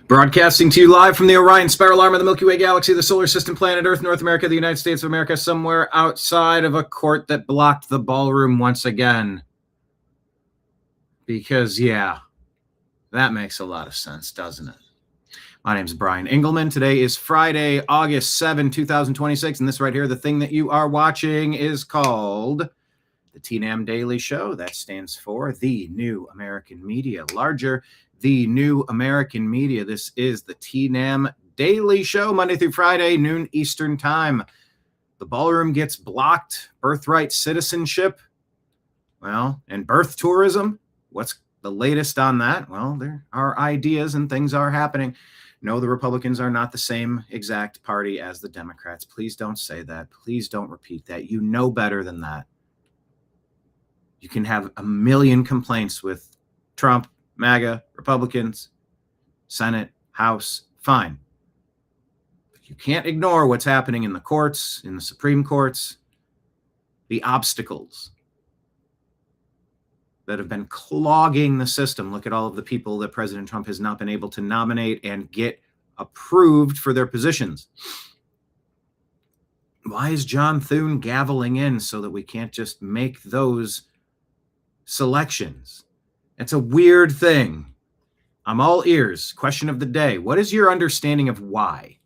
Broadcasting to you live from the Orion Spiral Arm of the Milky Way Galaxy, the solar system, planet Earth, North America, the United States of America, somewhere outside of a court that blocked the ballroom once again. Because, yeah, that makes a lot of sense, doesn't it? My name is Brian Engelman. Today is Friday, August 7, 2026, and this right here, the thing that you are watching, is called the TNAM Daily Show. That stands for The New American Media. Larger, The New American Media. This is the TNAM Daily Show, Monday through Friday, noon Eastern Time. The ballroom gets blocked. Birthright Citizenship, well, and birth tourism. What's the latest on that? Well, there are ideas and things are happening. No, the Republicans are not the same exact party as the Democrats. Please don't say that. Please don't repeat that. You know better than that. You can have a million complaints with Trump, MAGA, Republicans, Senate, House, fine. But you can't ignore what's happening in the courts, in the Supreme Courts, the obstacles that have been clogging the system. Look at all of the people that President Trump has not been able to nominate and get approved for their positions. Why is John Thune gaveling in so that we can't just make those selections? It's a weird thing. I'm all ears. Question of the day. What is your understanding of why?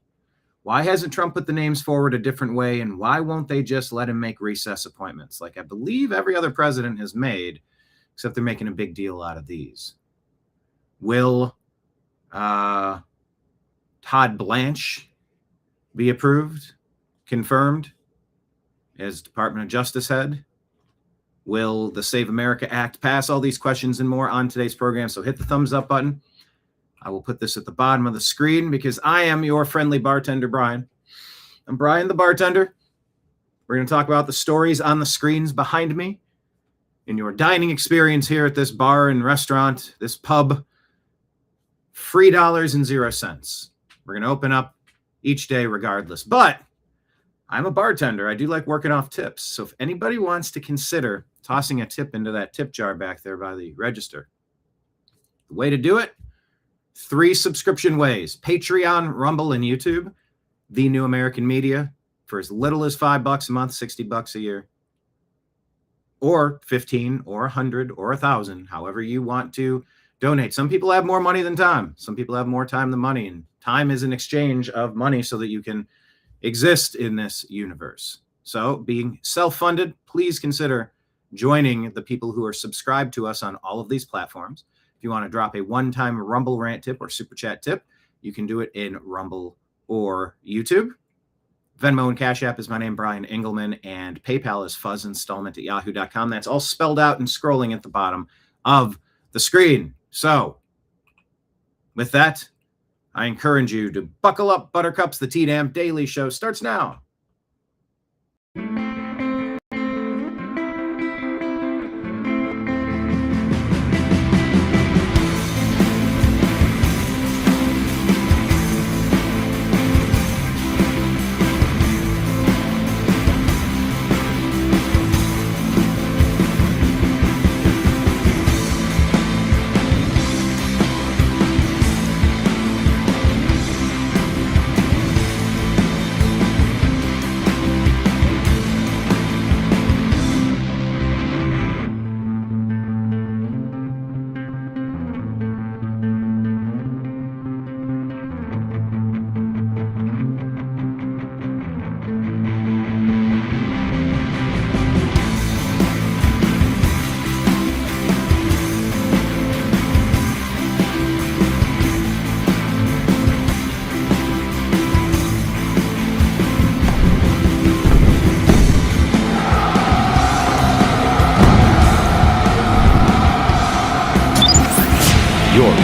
Why hasn't Trump put the names forward a different way, and why won't they just let him make recess appointments like I believe every other president has made, except they're making a big deal out of these? Will Todd Blanche be approved, confirmed as Department of Justice head? Will the Save America Act pass? All these questions and more on today's program. So hit the thumbs up button. I will put this at the bottom of the screen because I am your friendly bartender, Brian. I'm Brian the bartender. We're going to talk about the stories on the screens behind me in your dining experience here at this bar and restaurant, this pub. $3.00. We're going to open up each day regardless. But I'm a bartender. I do like working off tips. So if anybody wants to consider tossing a tip into that tip jar back there by the register, the way to do it, 3 subscription ways: Patreon, Rumble, and YouTube. The New American Media for as little as $5 a month, $60 a year, or 15 or 100 or 1,000, however you want to donate. Some people have more money than time. Some people have more time than money, and time is an exchange of money so that you can exist in this universe. So being self-funded, please consider joining the people who are subscribed to us on all of these platforms. If you want to drop a one-time Rumble rant tip or Super Chat tip, you can do it in Rumble or YouTube. Venmo and Cash App is my name, Brian Engelman, and PayPal is fuzzinstallment@yahoo.com. That's all spelled out and scrolling at the bottom of the screen. So with that, I encourage you to buckle up, Buttercups. The TNAM Daily Show starts now.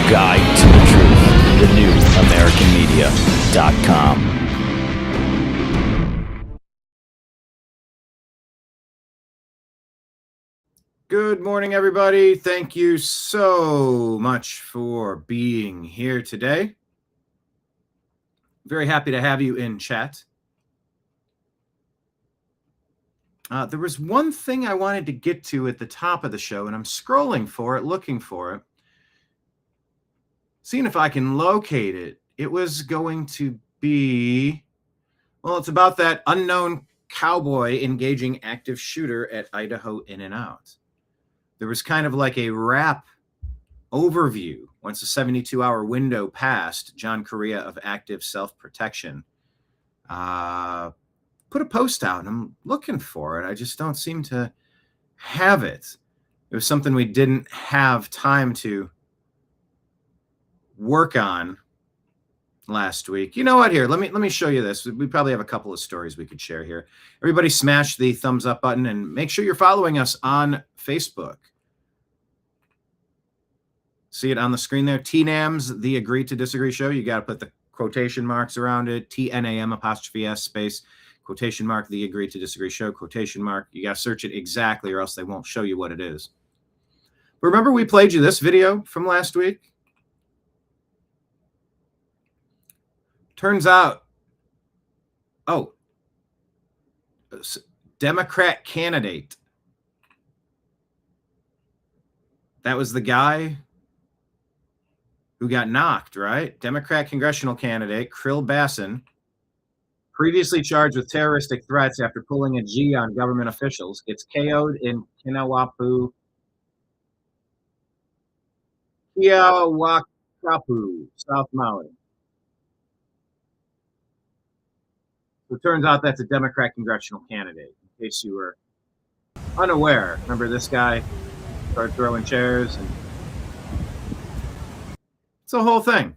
Guide to the Truth, thenewamericanmedia.com. Good morning, everybody. Thank you so much for being here today. Very happy to have you in chat. There was one thing I wanted to get to at the top of the show, and I'm scrolling for it, looking for it. seeing if I can locate it. It was going to be, well, it's about that unknown cowboy engaging active shooter at Idaho In-N-Out. There was kind of like a wrap overview once the 72-hour window passed. John Correa of Active Self-Protection put a post out, and I'm looking for it. I just don't seem to have it. It was something we didn't have time to work on last week. You know what? Here, let me show you this. We probably have a couple of stories we could share here. Everybody smash the thumbs up button and make sure you're following us on Facebook. See it on the screen there? TNAM's The Agree to Disagree Show. You got to put the quotation marks around it. TNAM''S space, quotation mark, The Agree to Disagree Show, quotation mark. You got to search it exactly or else they won't show you what it is. But remember we played you this video from last week? Turns out, Democrat candidate. That was the guy who got knocked, right? Democrat congressional candidate Krill Bassin, previously charged with terroristic threats after pulling a G on government officials, gets KO'd in Kiawakapu, South Maui. So it turns out that's a Democrat congressional candidate, in case you were unaware. Remember this guy started throwing chairs, and it's a whole thing.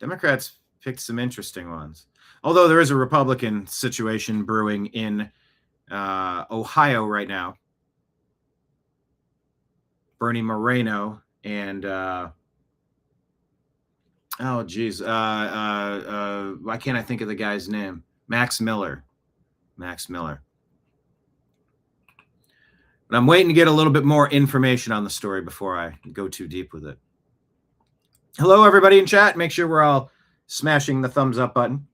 Democrats picked some interesting ones. Although there is a Republican situation brewing in Ohio right now. Bernie Moreno and why can't I think of the guy's name? Max Miller. But I'm waiting to get a little bit more information on the story before I go too deep with it. Hello, everybody in chat. Make sure we're all smashing the thumbs up button.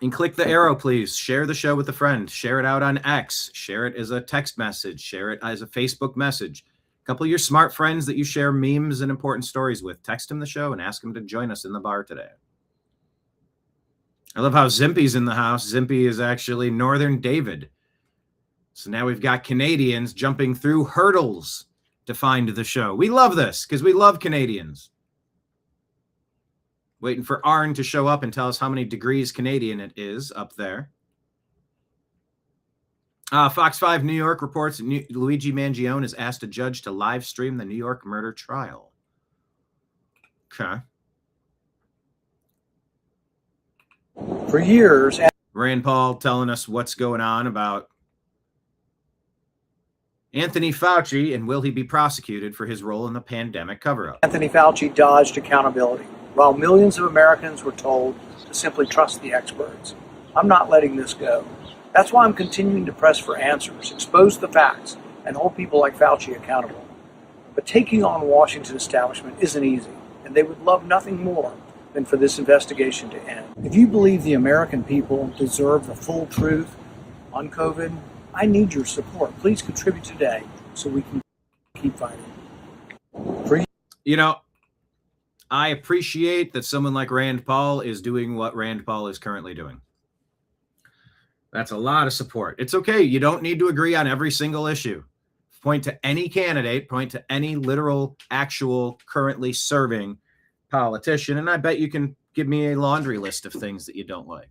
And click the arrow, please. Share the show with a friend. Share it out on X. Share it as a text message. Share it as a Facebook message. A couple of your smart friends that you share memes and important stories with. Text them the show and ask them to join us in the bar today. I love how Zimpy's in the house. Zimpy is actually Northern David. So now we've got Canadians jumping through hurdles to find the show. We love this because we love Canadians. Waiting for Arn to show up and tell us how many degrees Canadian it is up there. Fox 5 New York reports that Luigi Mangione has asked a judge to live stream the New York murder trial. Okay. For years, Rand Paul telling us what's going on about Anthony Fauci and will he be prosecuted for his role in the pandemic cover-up. Anthony Fauci dodged accountability, while millions of Americans were told to simply trust the experts. I'm not letting this go. That's why I'm continuing to press for answers, expose the facts, and hold people like Fauci accountable. But taking on Washington establishment isn't easy, and they would love nothing more than for this investigation to end. If you believe the American people deserve the full truth on COVID, I need your support. Please contribute today so we can keep fighting. You know, I appreciate that someone like Rand Paul is doing what Rand Paul is currently doing. That's a lot of support. It's okay. You don't need to agree on every single issue. Point to any candidate, point to any literal, actual, currently serving politician, and I bet you can give me a laundry list of things that you don't like.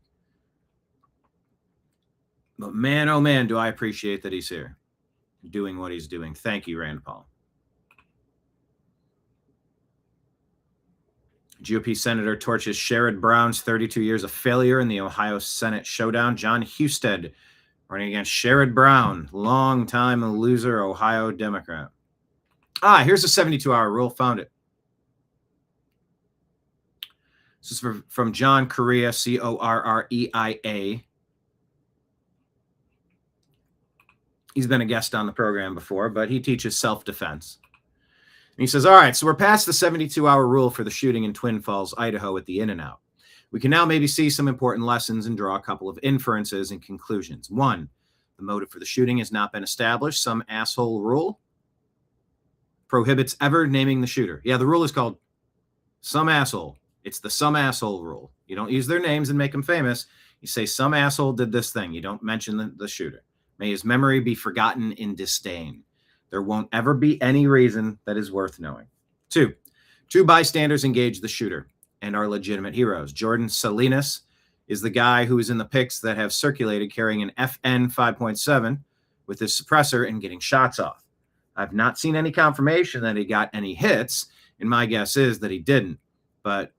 But man, oh man, do I appreciate that he's here doing what he's doing. Thank you, Rand Paul. GOP Senator torches Sherrod Brown's 32 years of failure in the Ohio Senate showdown. John Husted running against Sherrod Brown, longtime loser Ohio Democrat. Here's the 72-hour rule. Found it. This is from John Correa, Correia. He's been a guest on the program before, but he teaches self-defense. And he says, all right, so we're past the 72-hour rule for the shooting in Twin Falls, Idaho at the In-N-Out. We can now maybe see some important lessons and draw a couple of inferences and conclusions. One, the motive for the shooting has not been established. Some asshole rule prohibits ever naming the shooter. Yeah, the rule is called some asshole. It's the some asshole rule. You don't use their names and make them famous. You say some asshole did this thing. You don't mention the shooter. May his memory be forgotten in disdain. There won't ever be any reason that is worth knowing. 2, true bystanders engage the shooter and are legitimate heroes. Jordan Salinas is the guy who is in the pics that have circulated carrying an FN 5.7 with his suppressor and getting shots off. I've not seen any confirmation that he got any hits, and my guess is that he didn't. But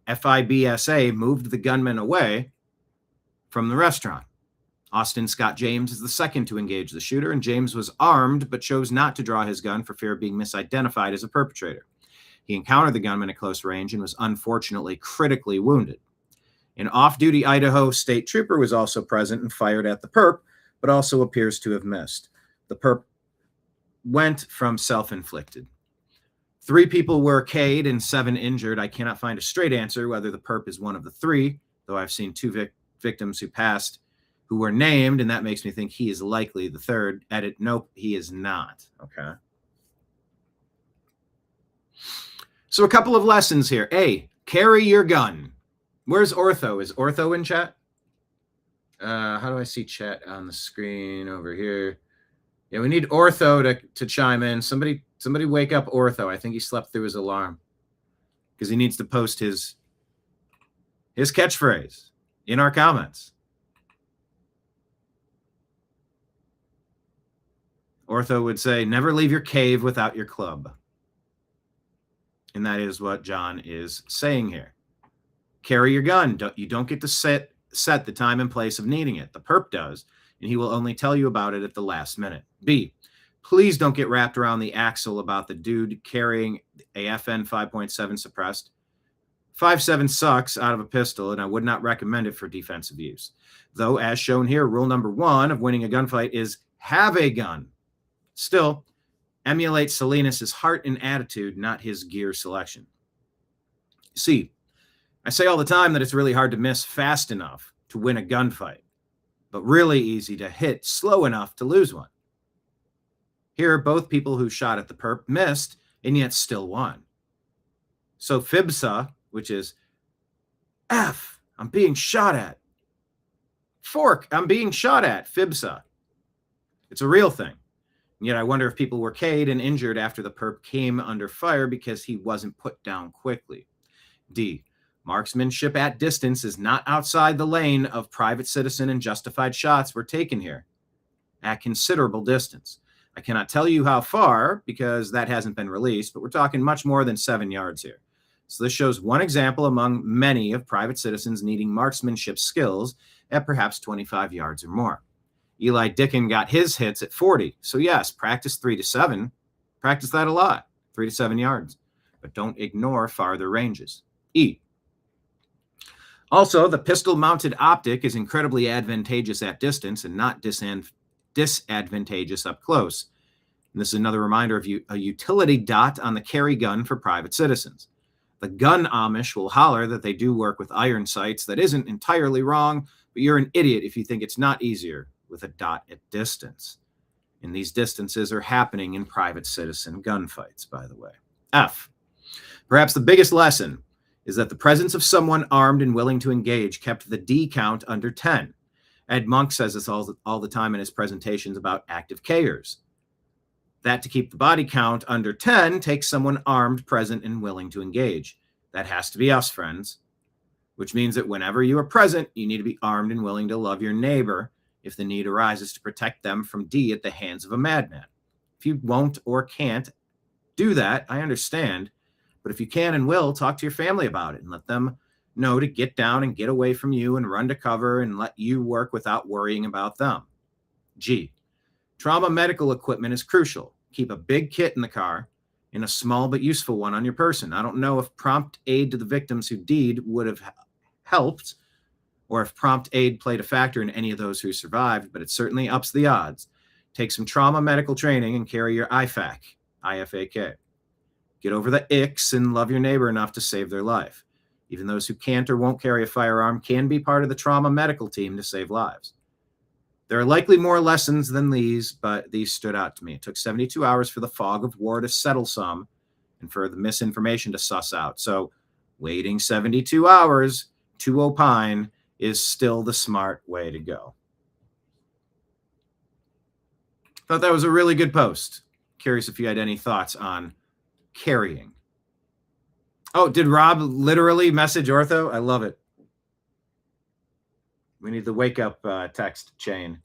FIBSA moved the gunman away from the restaurant. Austin Scott James is the second to engage the shooter, and James was armed but chose not to draw his gun for fear of being misidentified as a perpetrator. He encountered the gunman at close range and was unfortunately critically wounded. An off-duty Idaho state trooper was also present and fired at the perp, but also appears to have missed. The perp went from self-inflicted. 3 people were K'd and 7 injured. I cannot find a straight answer whether the perp is one of the 3, though I've seen 2 victims who passed who were named, and that makes me think he is likely the 3rd. Edit, nope, he is not. Okay. So a couple of lessons here. A, carry your gun. Where's Ortho? Is Ortho in chat? How do I see chat on the screen over here? Yeah, we need Ortho to chime in. Somebody wake up Ortho. I think he slept through his alarm because he needs to post his catchphrase in our comments. Ortho would say, never leave your cave without your club. And that is what John is saying here. Carry your gun. You don't get to set the time and place of needing it. The perp does, and he will only tell you about it at the last minute. B, please don't get wrapped around the axle about the dude carrying a FN 5.7 suppressed. 5.7 sucks out of a pistol, and I would not recommend it for defensive use. Though, as shown here, rule number 1 of winning a gunfight is have a gun. Still, emulate Salinas' heart and attitude, not his gear selection. C, I say all the time that it's really hard to miss fast enough to win a gunfight, but really easy to hit slow enough to lose one. Here, both people who shot at the perp missed and yet still won. So FIBSA, which is F, I'm being shot at. Fork, I'm being shot at. FIBSA. It's a real thing. And yet I wonder if people were K'd and injured after the perp came under fire because he wasn't put down quickly. D, marksmanship at distance is not outside the lane of private citizen and justified shots were taken here at considerable distance. I cannot tell you how far because that hasn't been released, but we're talking much more than 7 yards here. So this shows one example among many of private citizens needing marksmanship skills at perhaps 25 yards or more. Eli Dickin got his hits at 40. So yes, practice 3 to 7. Practice that a lot, 3 to 7 yards, but don't ignore farther ranges. E. Also, the pistol-mounted optic is incredibly advantageous at distance and not disadvantageous up close. And this is another reminder of a utility dot on the carry gun for private citizens. The gun Amish will holler that they do work with iron sights. That isn't entirely wrong, but you're an idiot if you think it's not easier with a dot at distance. And these distances are happening in private citizen gunfights, by the way. F. Perhaps the biggest lesson is that the presence of someone armed and willing to engage kept the D count under 10. Ed Monk says this all the time in his presentations about active K'ers. That to keep the body count under 10 takes someone armed, present, and willing to engage. That has to be us, friends. Which means that whenever you are present, you need to be armed and willing to love your neighbor if the need arises to protect them from D at the hands of a madman. If you won't or can't do that, I understand. But if you can and will, talk to your family about it and let them know to get down and get away from you and run to cover and let you work without worrying about them. G. Trauma medical equipment is crucial. Keep a big kit in the car and a small but useful one on your person. I don't know if prompt aid to the victims who D'd would have helped or if prompt aid played a factor in any of those who survived, but it certainly ups the odds. Take some trauma medical training and carry your IFAK, IFAK. Get over the icks and love your neighbor enough to save their life. Even those who can't or won't carry a firearm can be part of the trauma medical team to save lives. There are likely more lessons than these, but these stood out to me. It took 72 hours for the fog of war to settle some and for the misinformation to suss out. So waiting 72 hours to opine is still the smart way to go. Thought that was a really good post. Curious if you had any thoughts on carrying. Oh, did Rob literally message Ortho? I love it. We need the wake up text chain.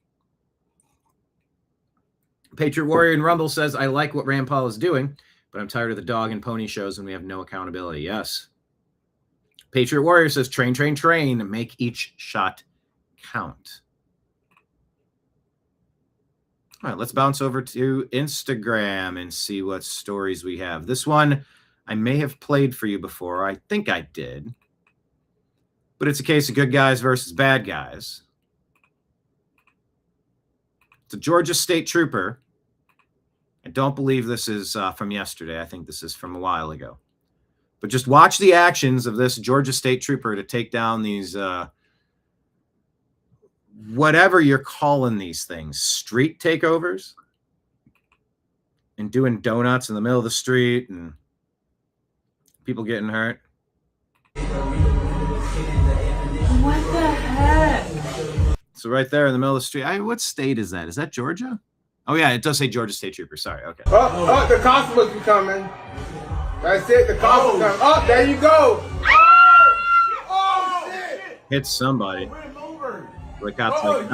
Patriot Warrior in Rumble says, I like what Rand Paul is doing, but I'm tired of the dog and pony shows when we have no accountability. Yes. Patriot Warrior says, train, train, train. Make each shot count. All right, let's bounce over to Instagram and see what stories we have. This one I may have played for you before. I think I did. But it's a case of good guys versus bad guys. It's a Georgia state trooper. I don't believe this is from yesterday. I think this is from a while ago. But just watch the actions of this Georgia state trooper to take down these, whatever you're calling these things, street takeovers, and doing donuts in the middle of the street and people getting hurt. What the heck? So right there in the middle of the street. What state is that? Is that Georgia? Oh, yeah, it does say Georgia State Trooper. Sorry, okay. Oh, the constables are coming. That's it, the constables are coming. Oh, there you go. Oh, shit. Hit somebody. The cops like,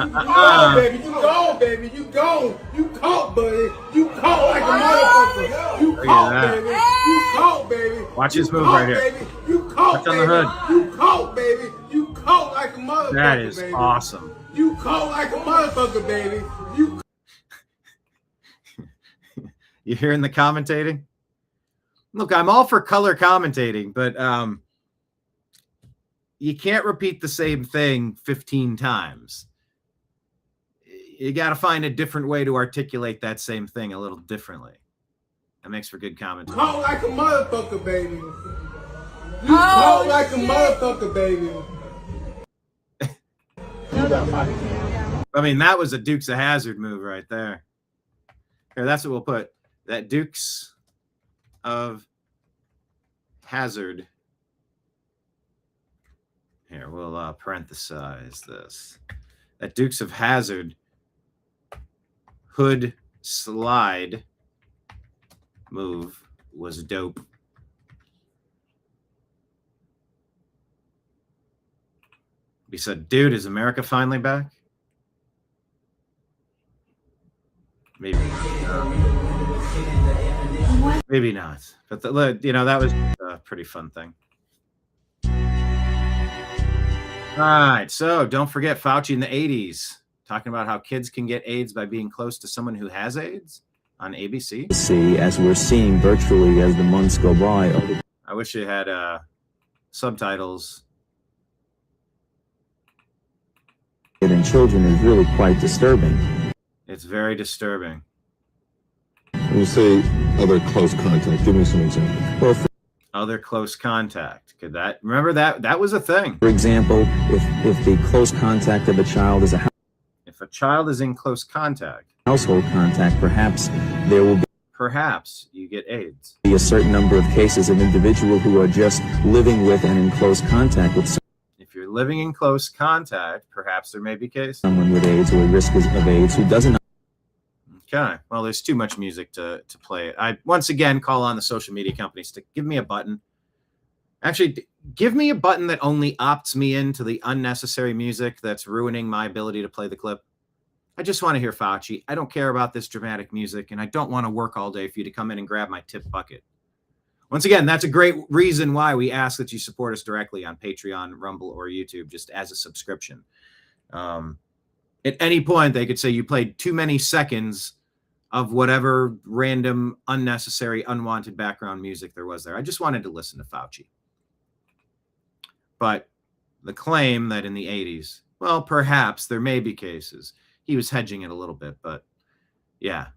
baby, you go, baby, you go. You caught, buddy. You caught like a motherfucker. You caught, baby. You caught, baby. Watch this move right here. Baby. You caught, baby. On the hood. You caught, baby. You caught like a motherfucker. That is baby. awesome. You caught like a motherfucker, baby. You hearing the commentating? Look, I'm all for color commentating, but you can't repeat the same thing 15 times. You got to find a different way to articulate that same thing a little differently. That makes for good commentary. Caught like a motherfucker, baby. You caught like a motherfucker, baby. I mean, that was a Dukes of Hazzard move right there. Here, that's what we'll put. That Dukes of Hazzard. Here, we'll parenthesize this. That Dukes of Hazzard hood slide move was dope. We said, dude, is America finally back? Maybe. Maybe not. But, that was a pretty fun thing. All right. So don't forget Fauci in the 80s talking about how kids can get AIDS by being close to someone who has AIDS on ABC. See, as we're seeing virtually as the months go by. I wish it had subtitles. In children is really quite disturbing. It's very disturbing. When you say other close contact, give me some examples. Well, Other close contact. Remember that was a thing. for example, if the close contact of a child is a If a child is in close contact, household contact, perhaps there will perhaps you get AIDS. be a certain number of cases of individuals who are just living with and in close contact with If you're living in close contact, perhaps there may be cases. someone with AIDS or at risk of AIDS who doesn't. Okay. Well, there's too much music to play. I once again call on the social media companies to give me a button. Actually, give me a button that only opts me into the unnecessary music that's ruining my ability to play the clip. I just want to hear Fauci. I don't care about this dramatic music, and I don't want to work all day for you to come in and grab my tip bucket. Once again, that's a great reason why we ask that you support us directly on Patreon, Rumble, or YouTube, just as a subscription. At any point, they could say you played too many seconds of whatever random, unnecessary, unwanted background music there was there. I just wanted to listen to Fauci. But the claim that in the 80s, well, perhaps there may be cases. He was hedging it a little bit, but yeah.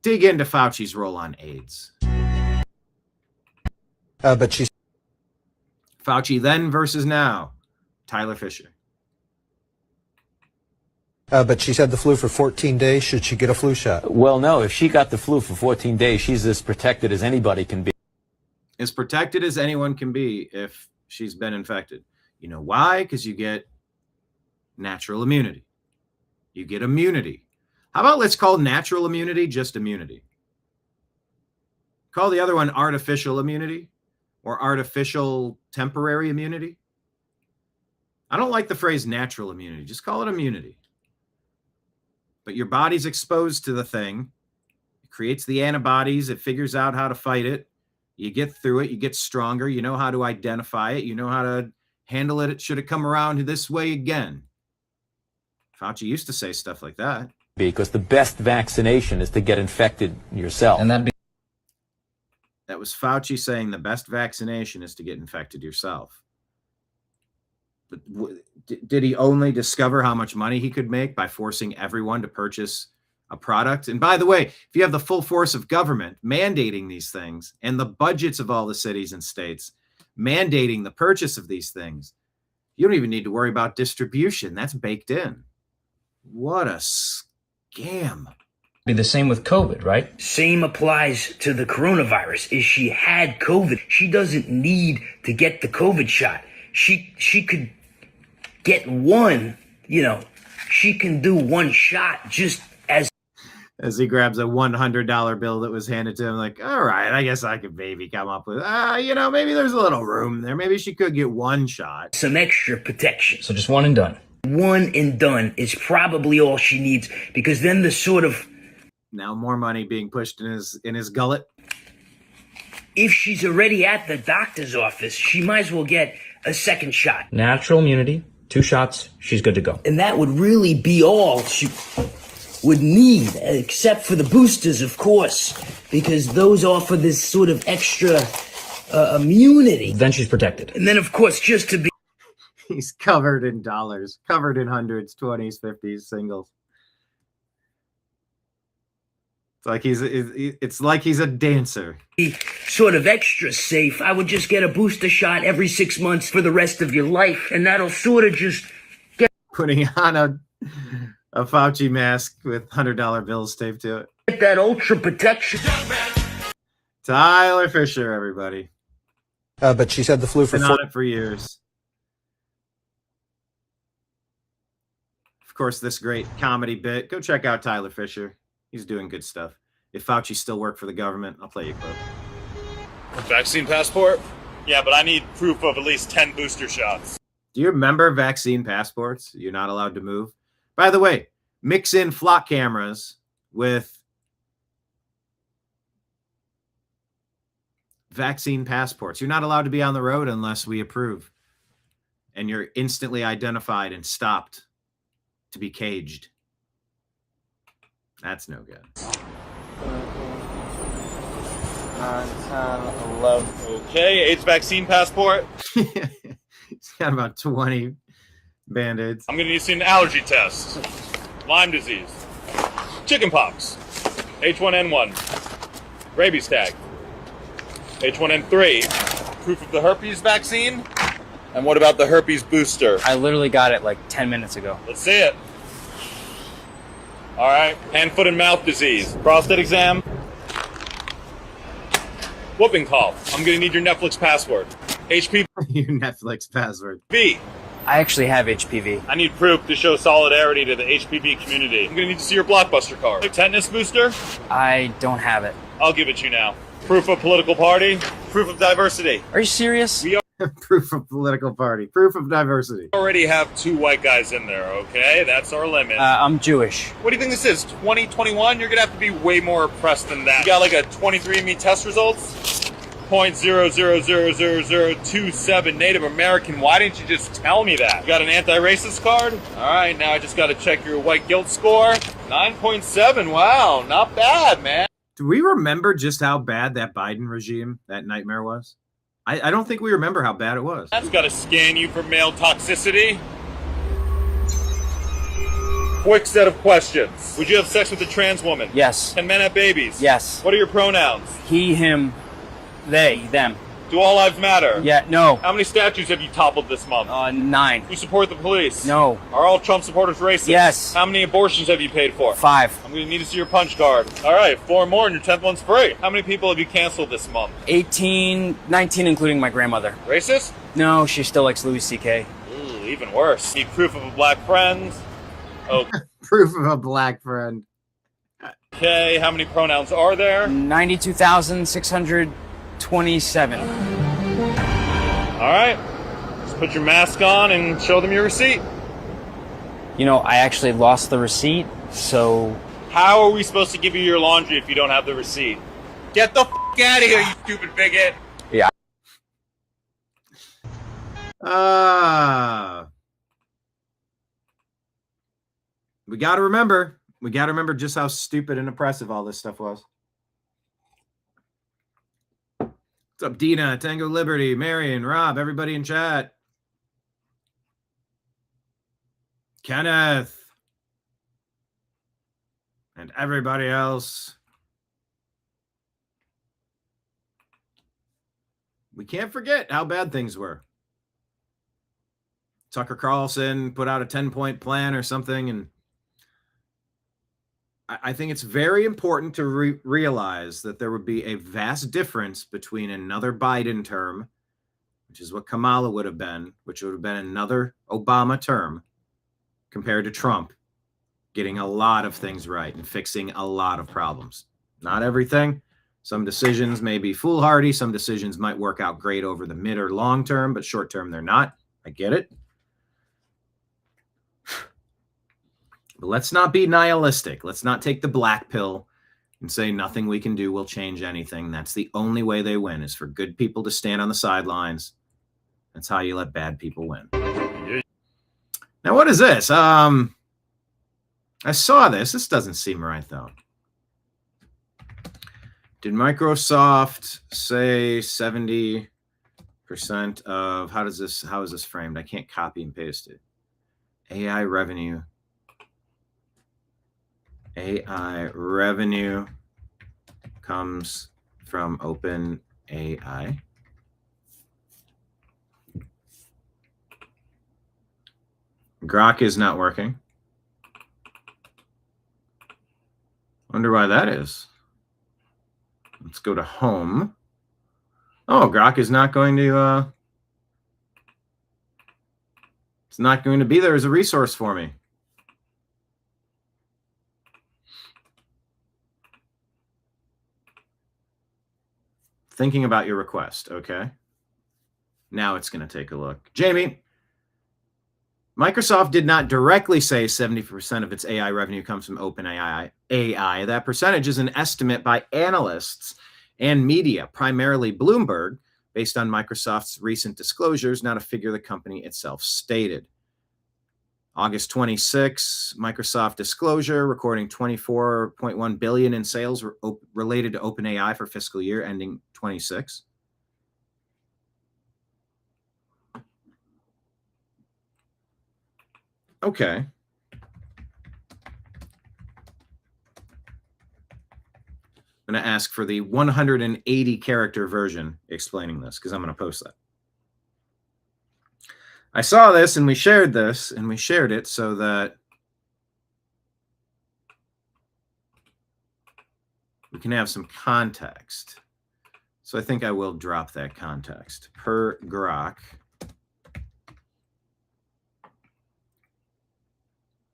Dig into Fauci's role on AIDS. But she's Fauci then versus now. Tyler Fisher. But she's had the flu for 14 days. Should she get a flu shot? Well, no, if she got the flu for 14 days, she's as protected as anybody can be. As protected as anyone can be if she's been infected. You know why? Because you get natural immunity. You get immunity. How about let's call natural immunity just immunity? Call the other one artificial immunity or artificial temporary immunity. I don't like the phrase natural immunity. Just call it immunity. But your body's exposed to the thing. It creates the antibodies. It figures out how to fight it. You get through it. You get stronger. You know how to identify it. You know how to handle it. Should it come around this way again? Fauci used to say stuff like that. Because the best vaccination is to get infected yourself. And that was Fauci saying the best vaccination is to get infected yourself. But did he only discover how much money he could make by forcing everyone to purchase a product? And by the way, if you have the full force of government mandating these things and the budgets of all the cities and states mandating the purchase of these things, you don't even need to worry about distribution. That's baked in. What a scam. Be the same with COVID, right? Same applies to the coronavirus. If she had COVID, she doesn't need to get the COVID shot. She could get one, she can do one shot just as he grabs a $100 bill that was handed to him, like, all right, I guess I could maybe come up with, maybe there's a little room there. Maybe she could get one shot. Some extra protection. So just one and done. One and done is probably all she needs, because then the sort of... Now more money being pushed in his gullet. If she's already at the doctor's office, she might as well get a second shot. Natural immunity, 2 shots, she's good to go. And that would really be all she would need, except for the boosters, of course, because those offer this sort of extra immunity. Then she's protected. And then, of course, just to be... He's covered in dollars, covered in hundreds, 20s, 50s, singles. It's like he's a dancer. Sort of extra safe. I would just get a booster shot every 6 months for the rest of your life, and that'll sort of just get... Putting on a Fauci mask with $100 bills taped to it. Get that ultra protection. Tyler Fisher, everybody. But she's had the flu for... Been on it for years. Of course, this great comedy bit. Go check out Tyler Fisher. He's doing good stuff. If Fauci still worked for the government, I'll play you a clip. Vaccine passport? Yeah, but I need proof of at least 10 booster shots. Do you remember vaccine passports? You're not allowed to move. By the way, mix in flock cameras with vaccine passports. You're not allowed to be on the road unless we approve. And you're instantly identified and stopped to be caged. That's no good. 9, 10, 11. Okay, AIDS vaccine passport. He's got about 20 Band-Aids. I'm going to need to see an allergy test. Lyme disease. Chickenpox. H1N1. Rabies tag. H1N3. Proof of the herpes vaccine. And what about the herpes booster? I literally got it like 10 minutes ago. Let's see it. All right, hand, foot, and mouth disease. Prostate exam. Whooping cough. I'm gonna need your Netflix password. HPV. Your Netflix password. I actually have HPV. I need proof to show solidarity to the HPV community. I'm gonna need to see your Blockbuster card. Tetanus booster? I don't have it. I'll give it to you now. Proof of political party. Proof of diversity. Are you serious? We Proof of political party. Proof of diversity. already have 2 white guys in there, okay? That's our limit. I'm Jewish. What do you think this is, 2021? You're gonna have to be way more oppressed than that. You got like a 23andMe test results? 0.000027 Native American. Why didn't you just tell me that? You got an anti-racist card? All right, now I just got to check your white guilt score. 9.7. Wow, not bad, man. Do we remember just how bad that Biden regime, that nightmare was? I don't think we remember how bad it was. That's got to scan you for male toxicity. Quick set of questions. Would you have sex with a trans woman? Yes. Can men have babies? Yes. What are your pronouns? He, him, they, them. Do all lives matter? Yeah, no. How many statues have you toppled this month? 9. You support the police? No. Are all Trump supportors racist? Yes. How many abortions have you paid for? 5. I'm going to need to see your punch card. All right, 4 more and your 10th one's free. How many people have you canceled this month? 18, 19, including my grandmother. Racist? No, she still likes Louis C.K. Ooh, even worse. Need proof of a black friend? Oh. Proof of a black friend. Okay, how many pronouns are there? 92,627. All right. Just put your mask on and show them your receipt. You know, I actually lost the receipt, so... How are we supposed to give you your laundry if you don't have the receipt? Get the f*** out of here, you stupid bigot! Yeah. We got to remember just how stupid and oppressive all this stuff was. What's up, Dina, Tango Liberty, Marion, Rob, everybody in chat? Kenneth. And everybody else. We can't forget how bad things were. Tucker Carlson put out a 10-point plan or something, and I think it's very important to realize that there would be a vast difference between another Biden term, which is what Kamala would have been, which would have been another Obama term, compared to Trump getting a lot of things right and fixing a lot of problems. Not everything. Some decisions may be foolhardy. Some decisions might work out great over the mid or long term, but short term, they're not. I get it. But let's not be nihilistic. Let's not take the black pill and say nothing we can do will change anything. That's the only way they win, is for good people to stand on the sidelines. That's how you let bad people win. Now, what is this? I saw this. This doesn't seem right, though. Did Microsoft say 70% of, how is this framed? I can't copy and paste it. AI revenue comes from OpenAI. Grok is not working. Wonder why that is. Let's go to home. Oh, Grok is not going to it's not going to be there as a resource for me. Thinking about your request. Okay. Now it's going to take a look. Jamie, Microsoft did not directly say 70% of its AI revenue comes from OpenAI. That percentage is an estimate by analysts and media, primarily Bloomberg, based on Microsoft's recent disclosures, not a figure the company itself stated. August 26, Microsoft disclosure recording $24.1 billion in sales related to OpenAI for fiscal year ending 26. Okay. I'm going to ask for the 180 character version explaining this, because I'm going to post that. I saw this and we shared this, and we shared it so that we can have some context. So I think I will drop that context. Per Grok,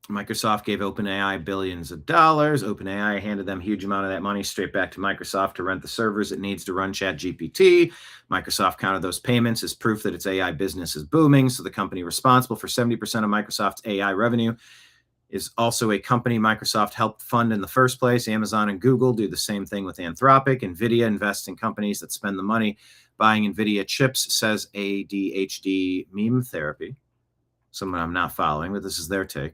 Microsoft gave OpenAI billions of dollars. OpenAI handed them a huge amount of that money straight back to Microsoft to rent the servers it needs to run ChatGPT. Microsoft counted those payments as proof that its AI business is booming. So the company responsible for 70% of Microsoft's AI revenue is also a company Microsoft helped fund in the first place. Amazon and Google do the same thing with Anthropic. NVIDIA invests in companies that spend the money buying NVIDIA chips, says ADHD meme therapy. Someone I'm not following, but this is their take.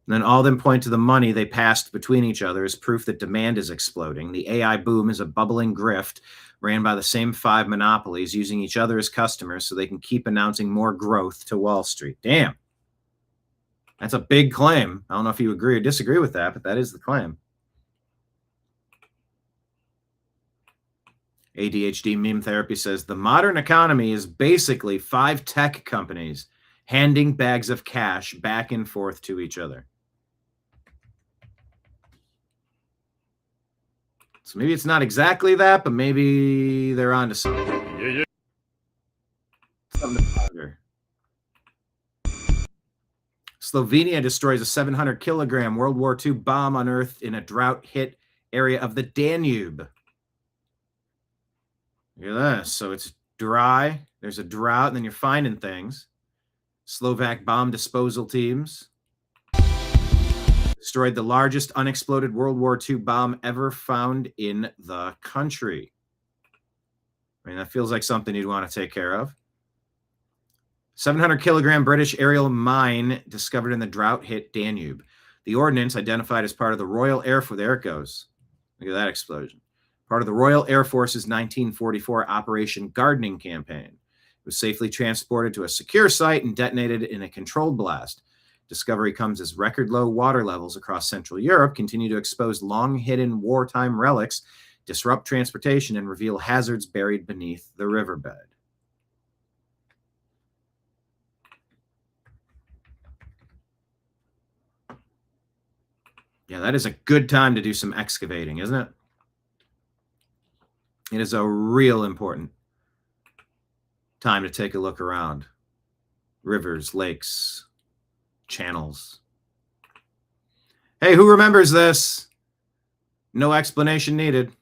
And then all of them point to the money they passed between each other as proof that demand is exploding. The AI boom is a bubbling grift ran by the same 5 monopolies using each other as customers so they can keep announcing more growth to Wall Street. Damn. That's a big claim. I don't know if you agree or disagree with that, but that is the claim. ADHD Meme Therapy says the modern economy is basically 5 tech companies handing bags of cash back and forth to each other. So maybe it's not exactly that, but maybe they're onto something. Something to ponder. Slovenia destroys a 700-kilogram World War II bomb unearthed in a drought-hit area of the Danube. Look at this. So it's dry. There's a drought, and then you're finding things. Slovak bomb disposal teams destroyed the largest unexploded World War II bomb ever found in the country. I mean, that feels like something you'd want to take care of. 700-kilogram British aerial mine discovered in the drought-hit Danube. The ordnance identified as part of the Royal Air Force. There it goes. Look at that explosion. Part of the Royal Air Force's 1944 Operation Gardening Campaign. It was safely transported to a secure site and detonated in a controlled blast. Discovery comes as record-low water levels across Central Europe continue to expose long-hidden wartime relics, disrupt transportation, and reveal hazards buried beneath the riverbed. Yeah, that is a good time to do some excavating, isn't it? It is a real important time to take a look around. Rivers, lakes, channels. Hey, who remembers this? No explanation needed.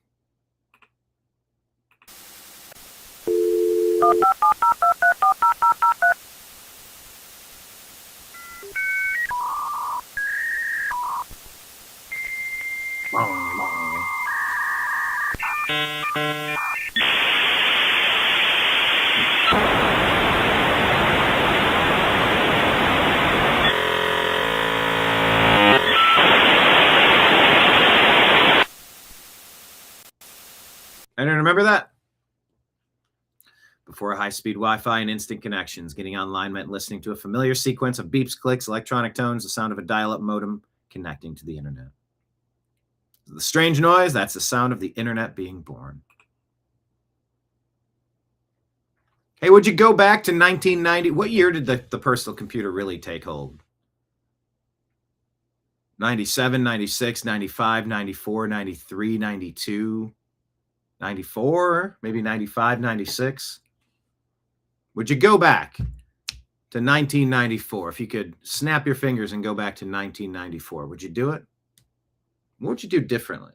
Anyone remember that? Before high-speed Wi-Fi and instant connections, getting online meant listening to a familiar sequence of beeps, clicks, electronic tones, the sound of a dial-up modem connecting to the internet. The strange noise, that's the sound of the internet being born. Hey, would you go back to 1990? What year did the personal computer really take hold? 97, 96, 95, 94, 93, 92, 94, maybe 95, 96. Would you go back to 1994? If you could snap your fingers and go back to 1994, would you do it? What would you do differently?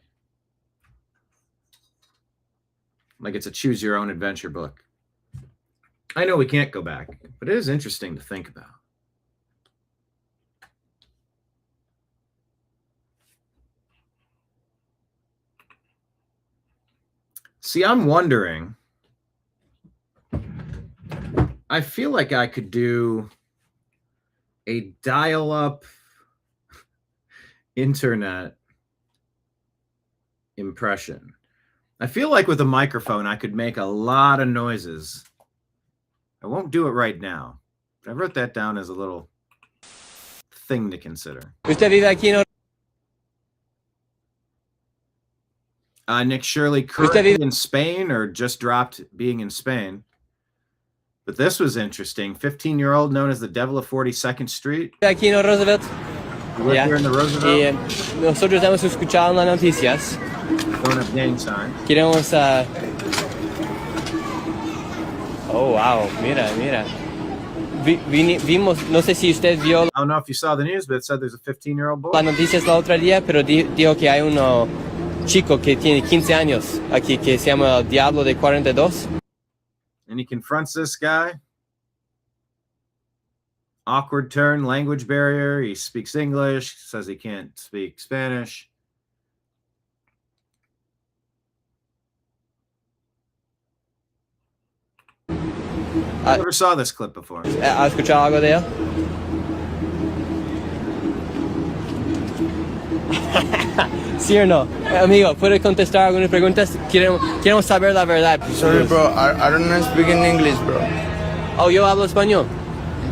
Like it's a choose your own adventure book. I know we can't go back, but it is interesting to think about. See, I'm wondering, I feel like I could do a dial-up internet impression. I feel like with a microphone, I could make a lot of noises. I won't do it right now. I wrote that down as a little thing to consider. Nick Shirley currently in Spain or just dropped being in Spain. But this was interesting. 15-year-old known as the Devil of 42nd Street. Aquí en Roosevelt. You live here in the Roosevelt? Nosotros hemos escuchado las noticias. Don't have gang signs. Queremos Oh, wow. Mira. Vimos, no sé si usted vio. I don't know if you saw the news, but it said there's a 15-year-old boy. Las noticias la otra día, pero dijo que hay uno chico que tiene 15 años aquí que se llama el Diablo de 42. And he confronts this guy. Awkward turn, language barrier. He speaks English, says he can't speak Spanish. I never saw this clip before. ¿Has escuchado algo de él? ¿Sí o no? Amigo, ¿puede contestar algunas preguntas? Queremos saber la verdad. Sorry, bro. I don't speak in English, bro. Oh, yo hablo español.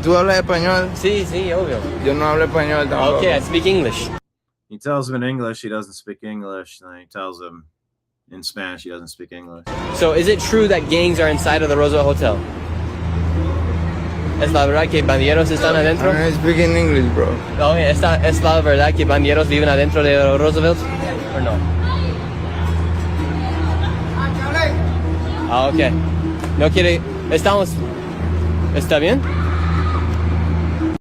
¿Tú hablas español? Sí, obvio. Yo no hablo español tampoco. Okay, I speak English. He tells him in English he doesn't speak English, and then he tells him in Spanish. He doesn't speak English. So is it true that gangs are inside of the Roosevelt Hotel? ¿Es la verdad que bandilleros están adentro? I don't speak in English, bro. No, ¿es la verdad que bandilleros viven adentro de Roosevelt? ¿O no? Ah, ok. No quiere... Estamos... ¿Está bien?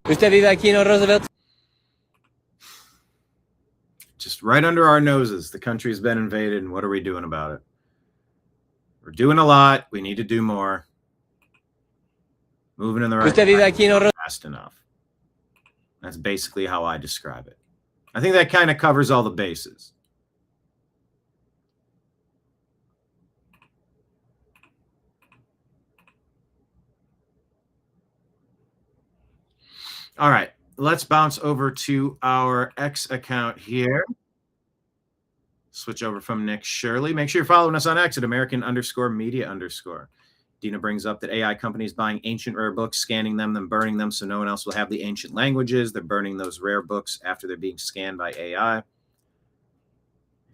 ¿Usted vive aquí en Roosevelt? Just right under our noses, the country's been invaded, and what are we doing about it? We're doing a lot. We need to do more. Moving in the right ¿Usted vive aquí en Roosevelt? fast enough. That's basically how I describe it. I think that kind of covers all the bases. All right, let's bounce over to our X account here. Switch over from Nick Shirley. Make sure you're following us on X at American_media_. Dina brings up that AI companies buying ancient rare books, scanning them, then burning them so no one else will have the ancient languages. They're burning those rare books after they're being scanned by AI.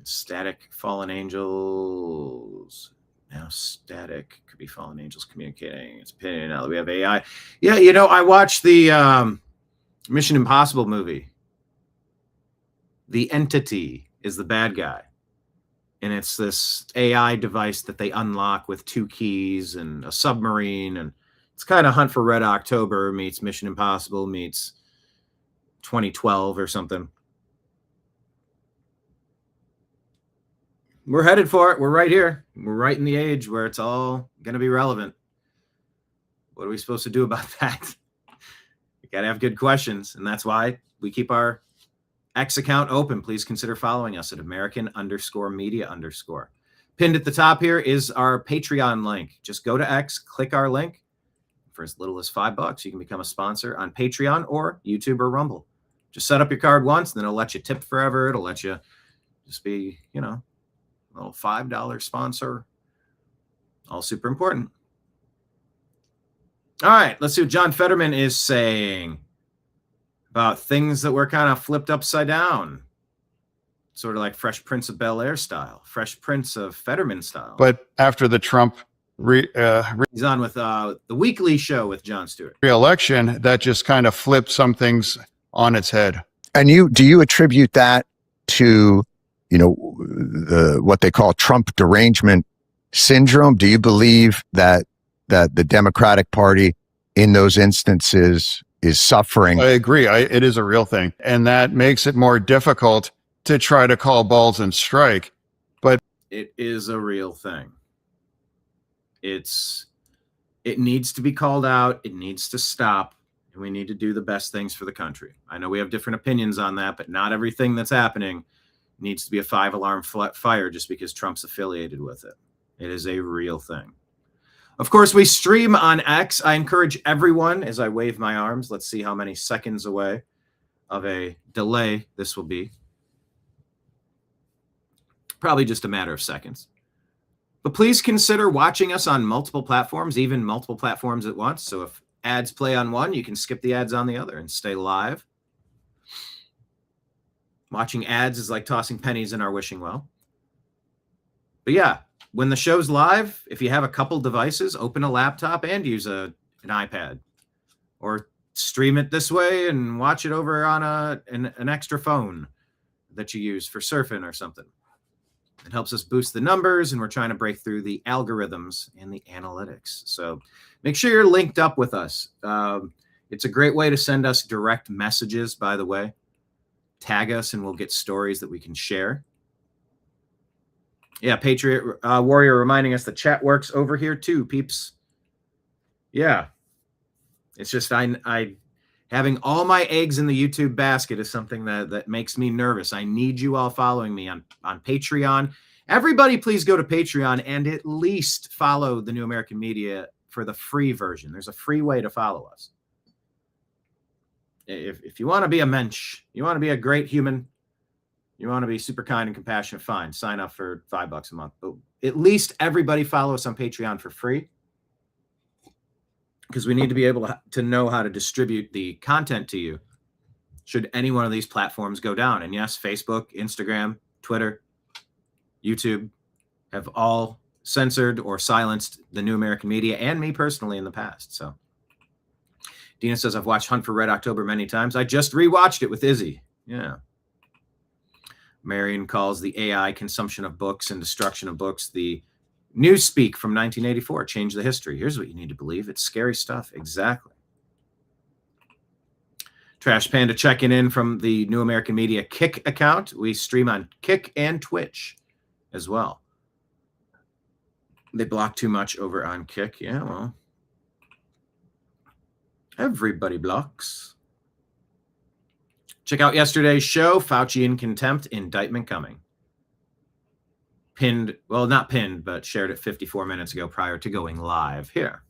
Static fallen angels. Now static could be fallen angels communicating its opinion. Now that we have AI. Yeah, you know, I watched the Mission Impossible movie. The Entity is the bad guy. And it's this AI device that they unlock with 2 keys and a submarine. And it's kind of Hunt for Red October meets Mission Impossible meets 2012 or something. We're headed for it. We're right here. We're right in the age where it's all going to be relevant. What are we supposed to do about that? We got to have good questions. And that's why we keep our X account open. Please consider following us at American_media_. Pinned at the top here is our Patreon link. Just go to X, click our link. For as little as $5, you can become a sponsor on Patreon or YouTube or Rumble. Just set up your card once, and then it'll let you tip forever. It'll let you just be, you know, a little $5 sponsor. All super important. All right, let's see what John Fetterman is saying about things that were kind of flipped upside down. Sort of like Fresh Prince of Bel-Air style, Fresh Prince of Fetterman style. But after the Trump he's on with the Weekly Show with Jon Stewart. re-election, that just kind of flipped some things on its head. And do you attribute that to, you know, what they call Trump derangement syndrome? Do you believe that the Democratic Party in those instances is suffering? I agree. It is a real thing. And that makes it more difficult to try to call balls and strike. But it is a real thing. It needs to be called out. It needs to stop. And we need to do the best things for the country. I know we have different opinions on that, but not everything that's happening needs to be a 5-alarm fire just because Trump's affiliated with it. It is a real thing. Of course, we stream on X. I encourage everyone, as I wave my arms, let's see how many seconds away of a delay this will be. Probably just a matter of seconds. But please consider watching us on multiple platforms, even multiple platforms at once. So if ads play on one, you can skip the ads on the other and stay live. Watching ads is like tossing pennies in our wishing well. But yeah, when the show's live, if you have a couple devices, open a laptop and use an iPad. Or stream it this way and watch it over on an extra phone that you use for surfing or something. It helps us boost the numbers, and we're trying to break through the algorithms and the analytics. So make sure you're linked up with us. It's a great way to send us direct messages, by the way. Tag us, and we'll get stories that we can share. Yeah, Patriot Warrior reminding us that chat works over here too, peeps. Yeah. It's just I having all my eggs in the YouTube basket is something that makes me nervous. I need you all following me on Patreon. Everybody please go to Patreon and at least follow the New American Media for the free version. There's a free way to follow us. If you want to be a mensch, you want to be a great human, you want to be super kind and compassionate, fine. Sign up for $5 a month. But at least everybody follow us on Patreon for free, because we need to be able to know how to distribute the content to you should any one of these platforms go down. And yes, Facebook, Instagram, Twitter, YouTube have all censored or silenced the New American Media and me personally in the past. So Dina says, I've watched Hunt for Red October many times. I just rewatched it with Izzy. Yeah. Marion calls the AI consumption of books and destruction of books the Newspeak from 1984. Change the history. Here's what you need to believe. It's scary stuff. Exactly. Trash Panda checking in from the New American Media Kick account. We stream on Kick and Twitch as well. They block too much over on Kick. Yeah, well, everybody blocks. Check out yesterday's show, Fauci in Contempt, indictment coming. Pinned, well, not pinned, but shared it 54 minutes ago prior to going live here.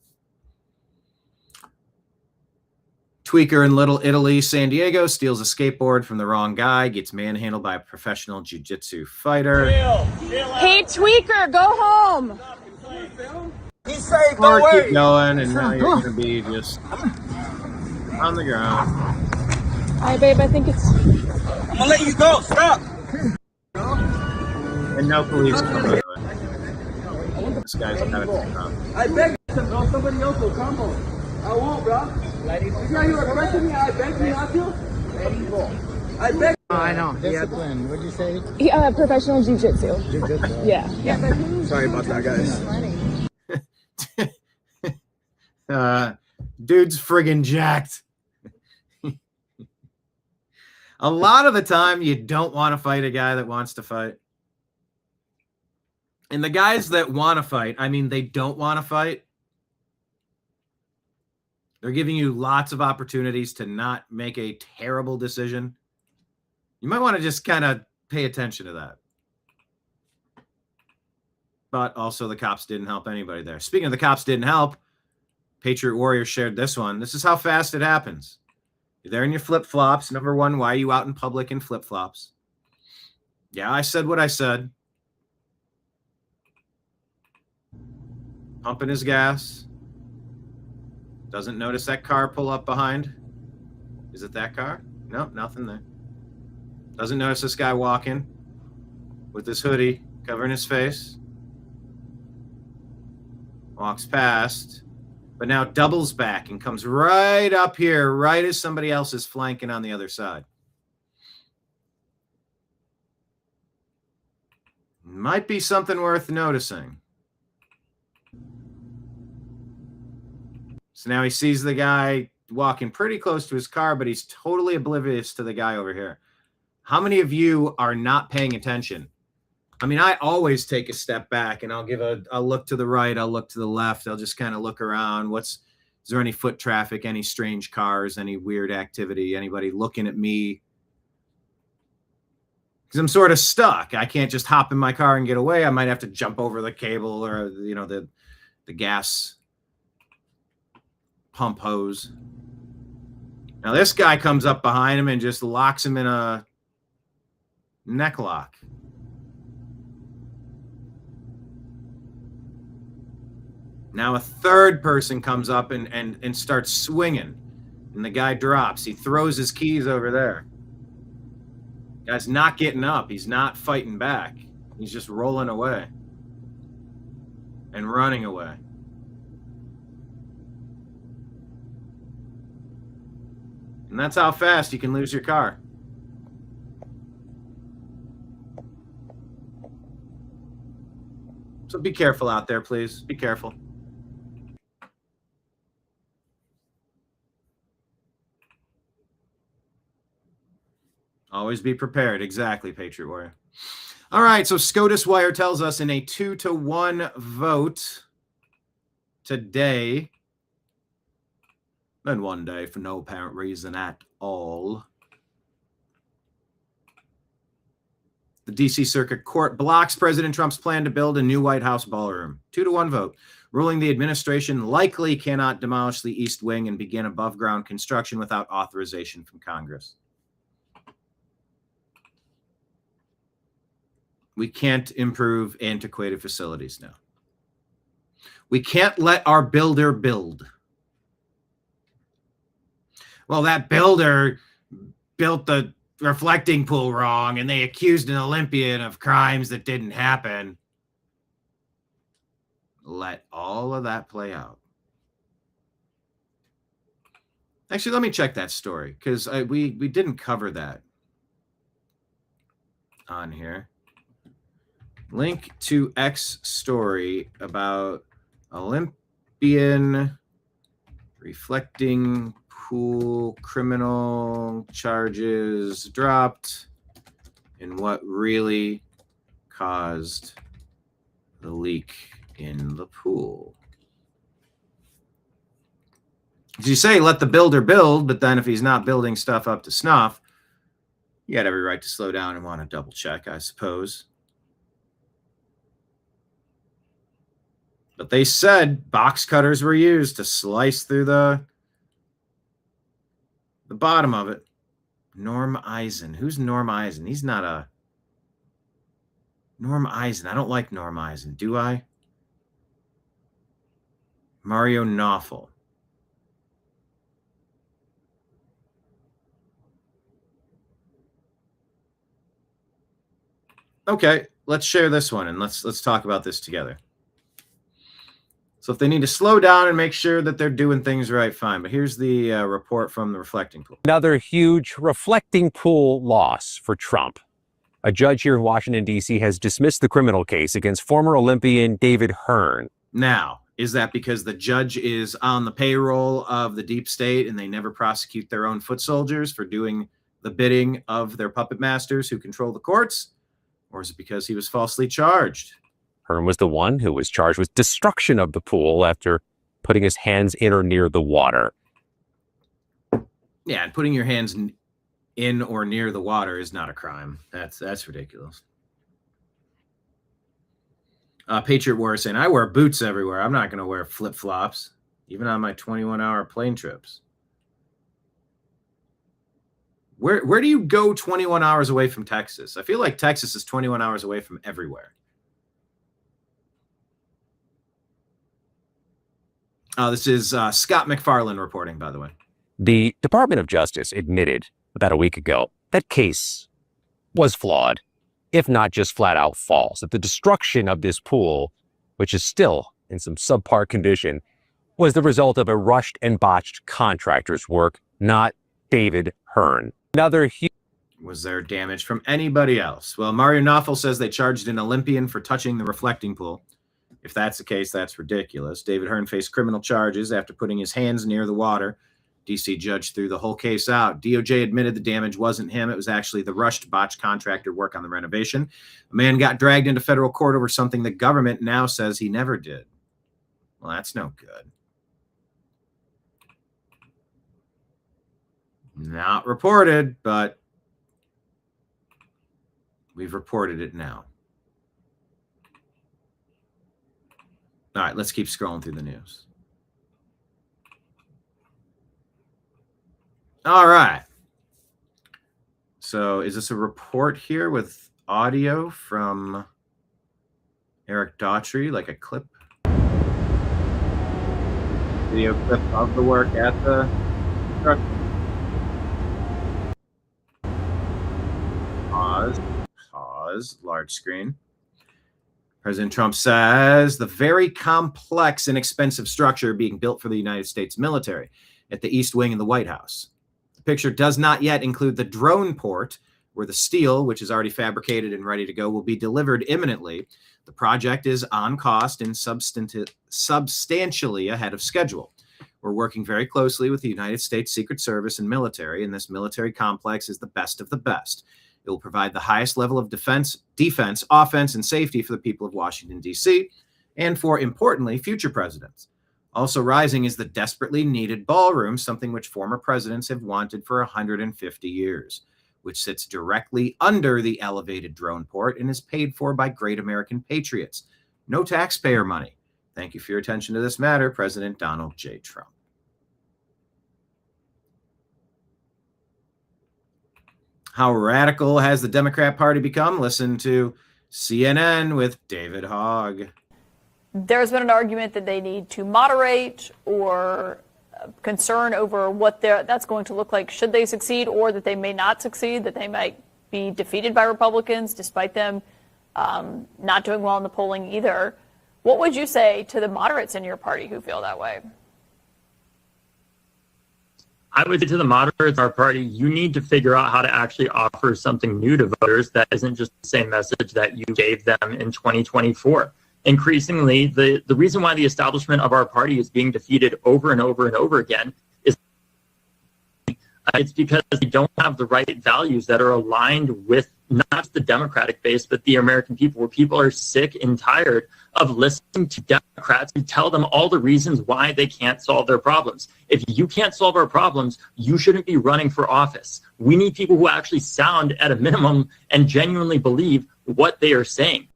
Tweaker in Little Italy, San Diego, steals a skateboard from the wrong guy, gets manhandled by a professional jiu-jitsu fighter. Hey, Tweaker, go home. He's safe, Or don't worry. keep going, and now you're going to be just on the ground. All right, babe, I think it's... I'm gonna let you go. Stop. And no police come by the way. This guy's kind of I beg you, bro. Somebody else will come on. I won't, bro. You know you aggressing me. I beg you not to. I beg. I know. Discipline. What'd you say? Professional jiu-jitsu. Jiu-jitsu. Yeah. Sorry about that, guys. Dude's friggin' jacked. A lot of the time, you don't want to fight a guy that wants to fight. And the guys that want to fight, I mean, they don't want to fight. They're giving you lots of opportunities to not make a terrible decision. You might want to just kind of pay attention to that. But also, the cops didn't help anybody there. Speaking of the cops didn't help, Patriot Warrior shared this one. This is how fast it happens. You're there in your flip-flops. Number one, why are you out in public in flip-flops? Yeah, I said what I said. Pumping his gas. Doesn't notice that car pull up behind. Is it that car? Nope, nothing there. Doesn't notice this guy walking with his hoodie covering his face. Walks past. But now doubles back and comes right up here, right as somebody else is flanking on the other side. Might be something worth noticing. So now he sees the guy walking pretty close to his car, but he's totally oblivious to the guy over here. How many of you are not paying attention? I mean, I always take a step back and I'll look to the right, I'll look to the left, I'll just kind of look around. Is there any foot traffic, any strange cars, any weird activity, anybody looking at me? Because I'm sort of stuck. I can't just hop in my car and get away. I might have to jump over the cable or, the gas pump hose. Now this guy comes up behind him and just locks him in a neck lock. Now a third person comes up and starts swinging, and the guy drops. He throws his keys over there. Guy's not getting up. He's not fighting back. He's just rolling away and running away. And that's how fast you can lose your car. So be careful out there, please. Be careful. Always be prepared. Exactly, Patriot Warrior. All right, so SCOTUS Wire tells us in a 2-1 vote today, and one day for no apparent reason at all, the D.C. Circuit Court blocks President Trump's plan to build a new White House ballroom. 2-1 vote, ruling the administration likely cannot demolish the East Wing and begin above-ground construction without authorization from Congress. We can't improve antiquated facilities now. We can't let our builder build. Well, that builder built the reflecting pool wrong, and they accused an Olympian of crimes that didn't happen. let all of that play out. Actually, let me check that story because we didn't cover that on here. Link to X story about Olympian reflecting pool criminal charges dropped and what really caused the leak in the pool. As you say, let the builder build, but then if he's not building stuff up to snuff, you had every right to slow down and want to double check, I suppose. But they said box cutters were used to slice through the bottom of it. Norm Eisen. Who's Norm Eisen? He's not a... Norm Eisen. I don't like Norm Eisen, do I? Mario Knopfel. Okay, let's share this one and let's talk about this together. So if they need to slow down and make sure that they're doing things right, fine. But here's the report from the reflecting pool. Another huge reflecting pool loss for Trump. A judge here in Washington, D.C. has dismissed the criminal case against former Olympian David Hearn. Now, is that because the judge is on the payroll of the deep state and they never prosecute their own foot soldiers for doing the bidding of their puppet masters who control the courts? Or is it because he was falsely charged? Hearn was the one who was charged with destruction of the pool after putting his hands in or near the water. Yeah, and putting your hands in or near the water is not a crime. That's ridiculous. Patriot War saying, I wear boots everywhere. I'm not going to wear flip-flops, even on my 21-hour plane trips. Where do you go 21 hours away from Texas? I feel like Texas is 21 hours away from everywhere. This is Scott McFarlane reporting, by the way. The Department of Justice admitted about a week ago that case was flawed, if not just flat out false. That the destruction of this pool, which is still in some subpar condition, was the result of a rushed and botched contractor's work, not David Hearn. Another huge... Was there damage from anybody else? Well, Mario Knopfel says they charged an Olympian for touching the reflecting pool. If that's the case, that's ridiculous. David Hearn faced criminal charges after putting his hands near the water. D.C. judge threw the whole case out. DOJ admitted the damage wasn't him. It was actually the rushed, botched contractor work on the renovation. A man got dragged into federal court over something the government now says he never did. Well, that's no good. Not reported, but we've reported it now. All right, let's keep scrolling through the news. All right. So is this a report here with audio from Eric Daughtry, like a clip? Video clip of the work at the truck. Pause, large screen. President Trump says the very complex and expensive structure being built for the United States military at the East Wing of the White House. The picture does not yet include the drone port where the steel, which is already fabricated and ready to go, will be delivered imminently. The project is on cost and substantially ahead of schedule. We're working very closely with the United States Secret Service and military, and this military complex is the best of the best. It will provide the highest level of defense, offense, and safety for the people of Washington, D.C., and for, importantly, future presidents. Also rising is the desperately needed ballroom, something which former presidents have wanted for 150 years, which sits directly under the elevated drone port and is paid for by great American patriots. No taxpayer money. Thank you for your attention to this matter, President Donald J. Trump. How radical has the Democrat Party become? Listen to CNN with David Hogg. There's been an argument that they need to moderate or concern over what that's going to look like should they succeed, or that they may not succeed, that they might be defeated by Republicans despite them not doing well in the polling either. What would you say to the moderates in your party who feel that way? I would say to the moderates in our party, you need to figure out how to actually offer something new to voters that isn't just the same message that you gave them in 2024. Increasingly, the reason why the establishment of our party is being defeated over and over and over again is it's because they don't have the right values that are aligned with not just the Democratic base, but the American people, where people are sick and tired of listening to Democrats who tell them all the reasons why they can't solve their problems. If you can't solve our problems, you shouldn't be running for office. We need people who actually sound at a minimum and genuinely believe what they are saying.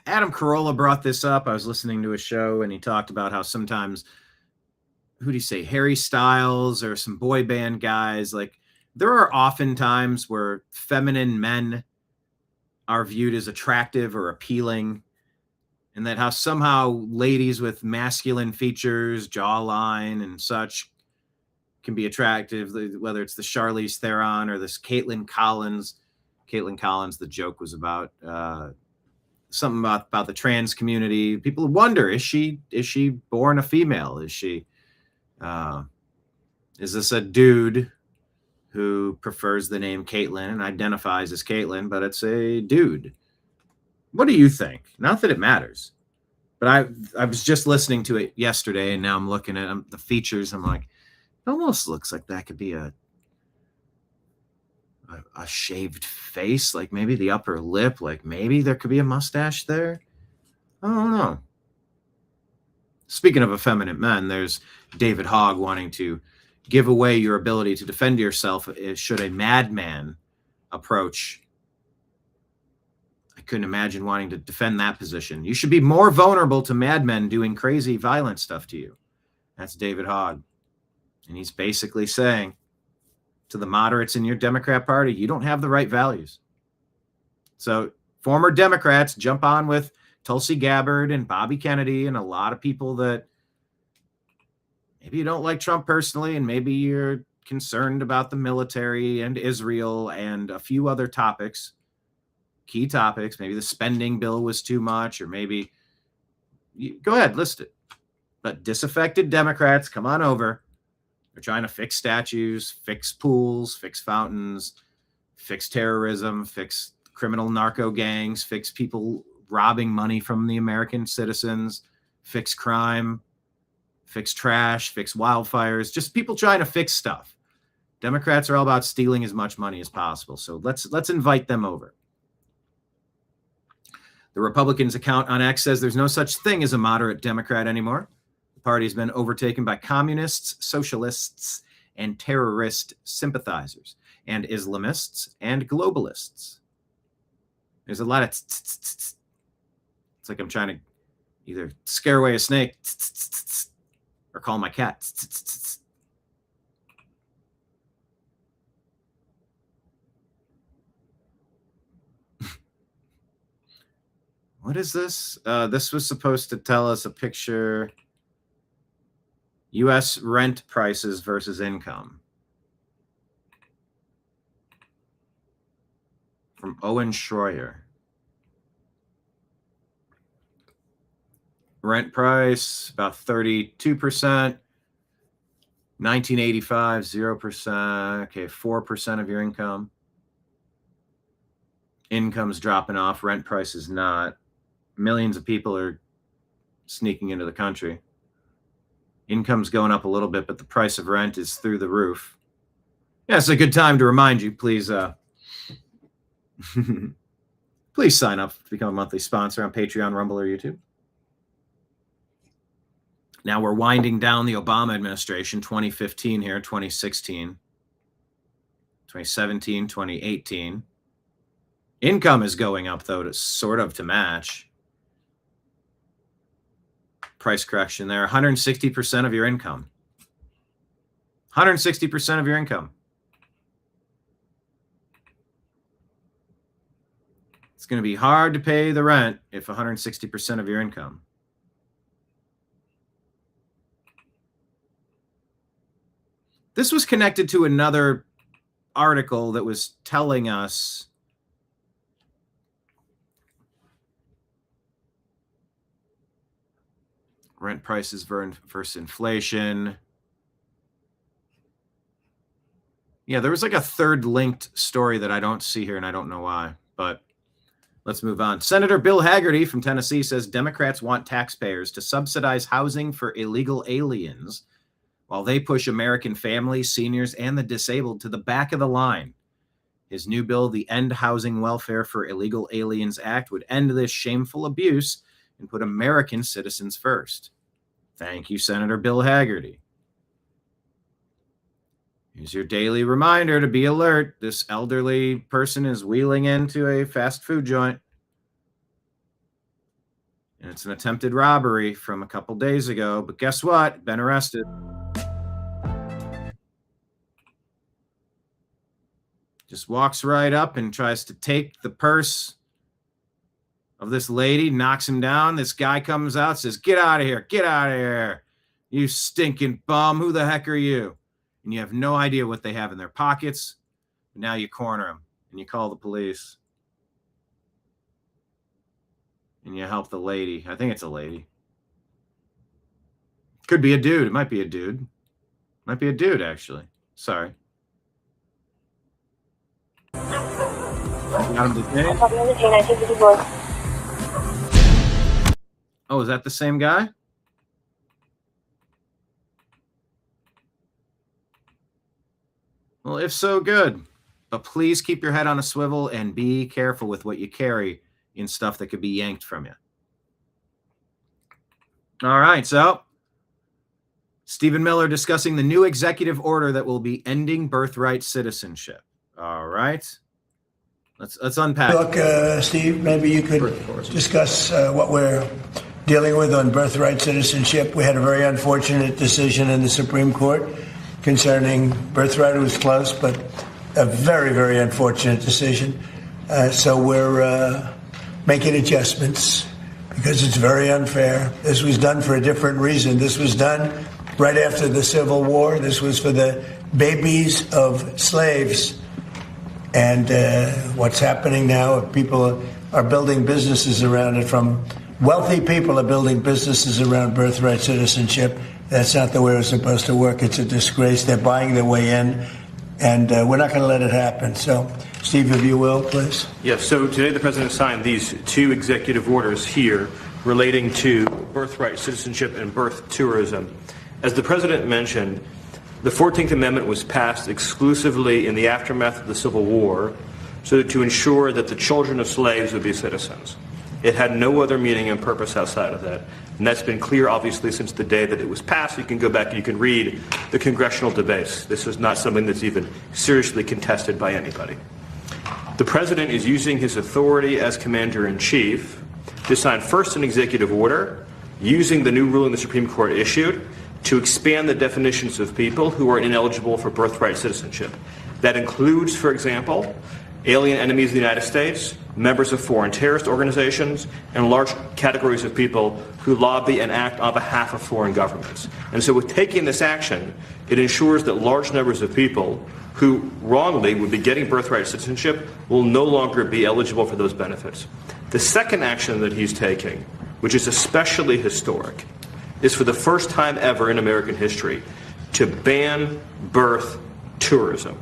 Adam Carolla brought this up. I was listening to a show and he talked about how sometimes, who do you say, Harry Styles or some boy band guys, like there are often times where feminine men are viewed as attractive or appealing, and that how somehow ladies with masculine features, jawline and such can be attractive, whether it's the Charlize Theron or this Caitlin Collins. Caitlin Collins, the joke was about something about the trans community. People wonder, is she born a female? Is this a dude who prefers the name Caitlin and identifies as Caitlin, but it's a dude? What do you think? Not that it matters, but I was just listening to it yesterday and now I'm looking at the features. I'm like, it almost looks like that could be a shaved face, like maybe the upper lip, like maybe there could be a mustache there. I don't know. Speaking of effeminate men, there's David Hogg wanting to give away your ability to defend yourself should a madman approach. I couldn't imagine wanting to defend that position. You should be more vulnerable to madmen doing crazy, violent stuff to you. That's David Hogg. And he's basically saying to the moderates in your Democrat Party, you don't have the right values. So former Democrats jump on with Tulsi Gabbard and Bobby Kennedy and a lot of people that maybe you don't like Trump personally, and maybe you're concerned about the military and Israel and a few other topics, key topics. Maybe the spending bill was too much, or maybe go ahead, list it. But disaffected Democrats, come on over. They're trying to fix statues, fix pools, fix fountains, fix terrorism, fix criminal narco gangs, fix people robbing money from the American citizens, fix crime, fix trash, fix wildfires, just people trying to fix stuff. Democrats are all about stealing as much money as possible. So let's invite them over. The Republicans' account on X says there's no such thing as a moderate Democrat anymore. The party has been overtaken by communists, socialists, and terrorist sympathizers, and Islamists and globalists. There's a lot of it's like I'm trying to either scare away a snake or call my cat. What is this? This was supposed to tell us a picture. U.S. rent prices versus income. From Owen Schroyer. Rent price, about 32%. 1985, 0%. Okay, 4% of your income. Income's dropping off. Rent price is not. Millions of people are sneaking into the country. Income's going up a little bit, but the price of rent is through the roof. Yeah, it's a good time to remind you, please, please sign up to become a monthly sponsor on Patreon, Rumble, or YouTube. Now we're winding down the Obama administration, 2015 here, 2016, 2017, 2018. Income is going up, though, to match. Price correction there, 160% of your income. 160% of your income. It's going to be hard to pay the rent if 160% of your income. This was connected to another article that was telling us Rent prices versus inflation. Yeah, there was like a third linked story that I don't see here, and I don't know why, but let's move on. Senator Bill Hagerty from Tennessee says Democrats want taxpayers to subsidize housing for illegal aliens while they push American families, seniors, and the disabled to the back of the line. His new bill, the End Housing Welfare for Illegal Aliens Act, would end this shameful abuse and put American citizens first. Thank you, Senator Bill Hagerty. Here's your daily reminder to be alert. This elderly person is wheeling into a fast food joint. And it's an attempted robbery from a couple days ago. But guess what? Been arrested. Just walks right up and tries to take the purse of this lady, knocks him down. This guy comes out, says, "Get out of here. Get out of here. You stinking bum. Who the heck are you?" And you have no idea what they have in their pockets. Now you corner them and you call the police. And you help the lady. I think it's a lady. Could be a dude. It might be a dude. Might be a dude, actually. Sorry. Got him detained. Oh, is that the same guy? Well, if so, good. But please keep your head on a swivel and be careful with what you carry in stuff that could be yanked from you. All right, so Stephen Miller discussing the new executive order that will be ending birthright citizenship. All right. Let's unpack. Look, Steve, maybe you could discuss what we're dealing with on birthright citizenship. We had a very unfortunate decision in the Supreme Court concerning birthright. It was close, but a very, very unfortunate decision. So we're making adjustments because it's very unfair. This was done for a different reason. This was done right after the Civil War. This was for the babies of slaves. And what's happening now, people are building businesses around it. From wealthy people are building businesses around birthright citizenship. That's not the way it's supposed to work. It's a disgrace. They're buying their way in, and we're not going to let it happen. So, Steve, if you will, please. Yes, so today the President signed these two executive orders here relating to birthright citizenship and birth tourism. As the President mentioned, the 14th Amendment was passed exclusively in the aftermath of the Civil War so to ensure that the children of slaves would be citizens. It had no other meaning and purpose outside of that. And that's been clear, obviously, since the day that it was passed. You can go back and you can read the congressional debates. This is not something that's even seriously contested by anybody. The President is using his authority as Commander-in-Chief to sign first an executive order using the new ruling the Supreme Court issued to expand the definitions of people who are ineligible for birthright citizenship. That includes, for example, alien enemies of the United States, members of foreign terrorist organizations, and large categories of people who lobby and act on behalf of foreign governments. And so with taking this action, it ensures that large numbers of people who wrongly would be getting birthright citizenship will no longer be eligible for those benefits. The second action that he's taking, which is especially historic, is for the first time ever in American history to ban birth tourism.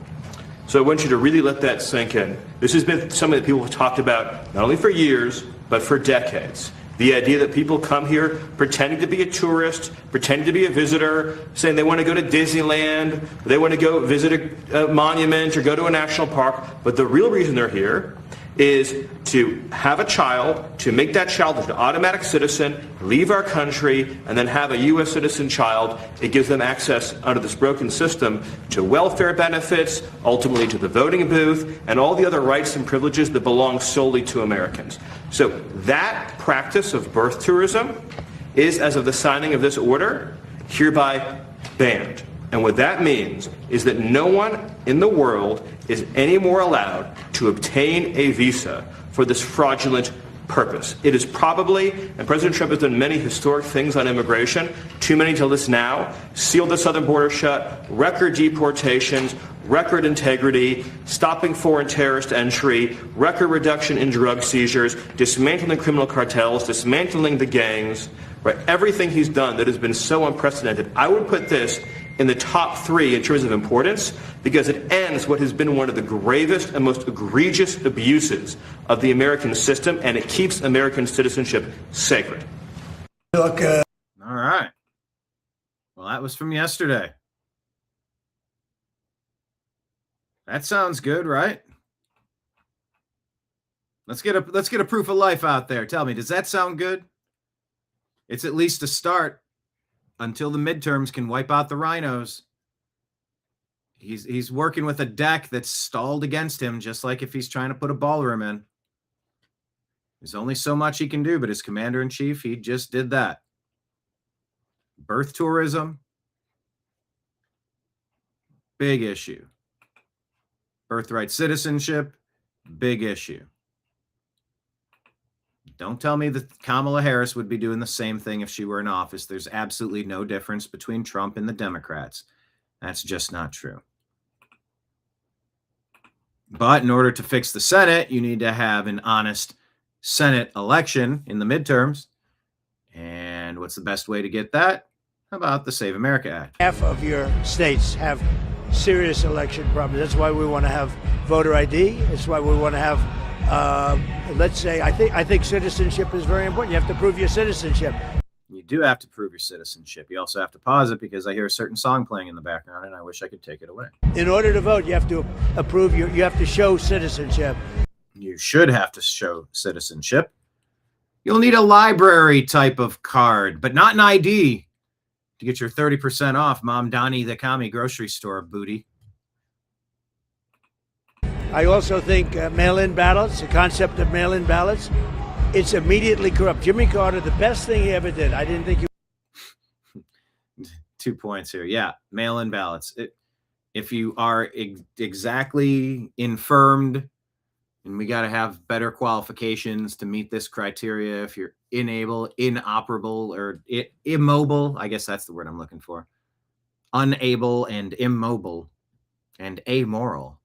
So I want you to really let that sink in. This has been something that people have talked about not only for years, but for decades. The idea that people come here pretending to be a tourist, pretending to be a visitor, saying they want to go to Disneyland, they want to go visit a monument or go to a national park, but the real reason they're here is to have a child, to make that child an automatic citizen, leave our country, and then have a U.S. citizen child. It gives them access under this broken system to welfare benefits, ultimately to the voting booth, and all the other rights and privileges that belong solely to Americans. So that practice of birth tourism is, as of the signing of this order, hereby banned. And what that means is that no one in the world is any more allowed to obtain a visa for this fraudulent purpose. It is probably, and President Trump has done many historic things on immigration, too many to list now, sealed the southern border shut, record deportations, record integrity, stopping foreign terrorist entry, record reduction in drug seizures, dismantling criminal cartels, dismantling the gangs, right? Everything he's done that has been so unprecedented, I would put this in the top 3 in terms of importance because it ends what has been one of the gravest and most egregious abuses of the American system, and it keeps American citizenship sacred. All right. Well, that was from yesterday. That sounds good, right? Let's get a proof of life out there. Tell me, does that sound good? It's at least a start until the midterms can wipe out the rhinos. He's working with a deck that's stalled against him, just like if he's trying to put a ballroom in. There's only so much he can do, but as commander-in-chief, he just did that. Birth tourism, big issue. Birthright citizenship, big issue. Don't tell me that Kamala Harris would be doing the same thing if she were in office. There's absolutely no difference between Trump and the Democrats. That's just not true. But in order to fix the Senate, you need to have an honest Senate election in the midterms. And what's the best way to get that? How about the Save America Act? Half of your states have serious election problems. That's why we want to have voter ID. That's why we want to have, let's say, I think citizenship is very important. You have to prove your citizenship. You do have to prove your citizenship. You also have to pause it because I hear a certain song playing in the background and I wish I could take it away. In order to vote, you have to approve you have to show citizenship. You should have to show citizenship. You'll need a library type of card, but not an ID to get your 30% off Mom Donnie the Commie grocery store booty. I also think mail-in ballots, the concept of mail-in ballots, it's immediately corrupt. Jimmy Carter, the best thing he ever did. I didn't think he... 2 points here. Yeah, mail-in ballots. If you are exactly infirmed, and we got to have better qualifications to meet this criteria. If you're inoperable, or immobile, I guess that's the word I'm looking for. Unable and immobile and amoral.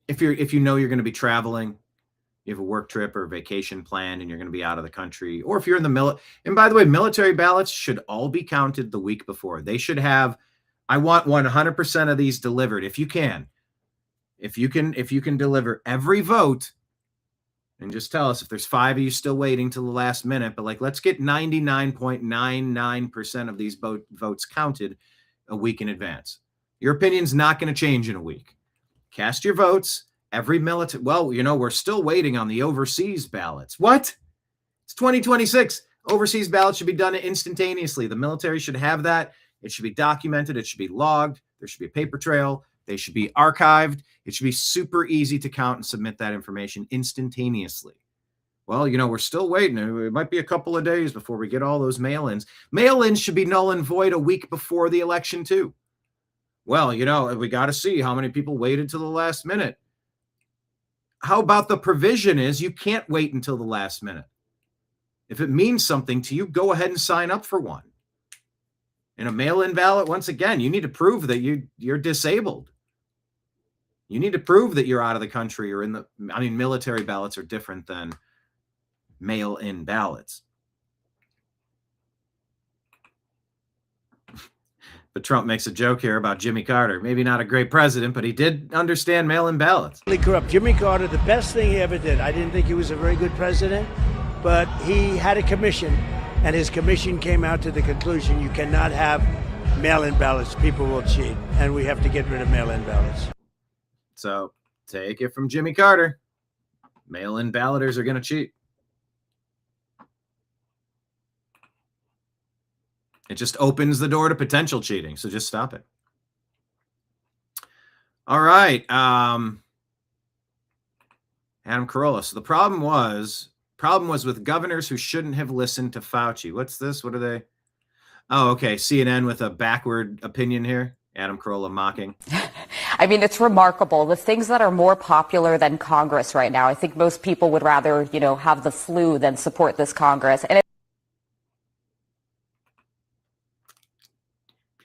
If you know you're going to be traveling, you have a work trip or vacation planned and you're going to be out of the country, or if you're in the and by the way, military ballots should all be counted the week before. They should have, I want 100% of these delivered if you can. If you can deliver every vote, and just tell us if there's 5 of you still waiting till the last minute, but let's get 99.99% of these votes counted a week in advance. Your opinion's not going to change in a week. Cast your votes. Every military, we're still waiting on the overseas ballots. What? It's 2026. Overseas ballots should be done instantaneously. The military should have that. It should be documented. It should be logged. There should be a paper trail. They should be archived. It should be super easy to count and submit that information instantaneously. Well, we're still waiting. It might be a couple of days before we get all those mail-ins. Mail-ins should be null and void a week before the election, too. Well, we got to see how many people waited till the last minute. How about the provision is you can't wait until the last minute. If it means something to you, go ahead and sign up for one. In a mail-in ballot, once again, you need to prove that you're disabled. You need to prove that you're out of the country or military ballots are different than mail-in ballots. But Trump makes a joke here about Jimmy Carter. Maybe not a great president, but he did understand mail-in ballots. Corrupt. Jimmy Carter, the best thing he ever did. I didn't think he was a very good president, but he had a commission, and his commission came out to the conclusion you cannot have mail-in ballots. People will cheat, and we have to get rid of mail-in ballots. So take it from Jimmy Carter. Mail-in balloters are going to cheat. It just opens the door to potential cheating. So just stop it. All right. Adam Carolla. So the problem was with governors who shouldn't have listened to Fauci. What's this? What are they? Oh, okay. CNN with a backward opinion here. Adam Carolla mocking. I mean, it's remarkable. The things that are more popular than Congress right now, I think most people would rather, have the flu than support this Congress. And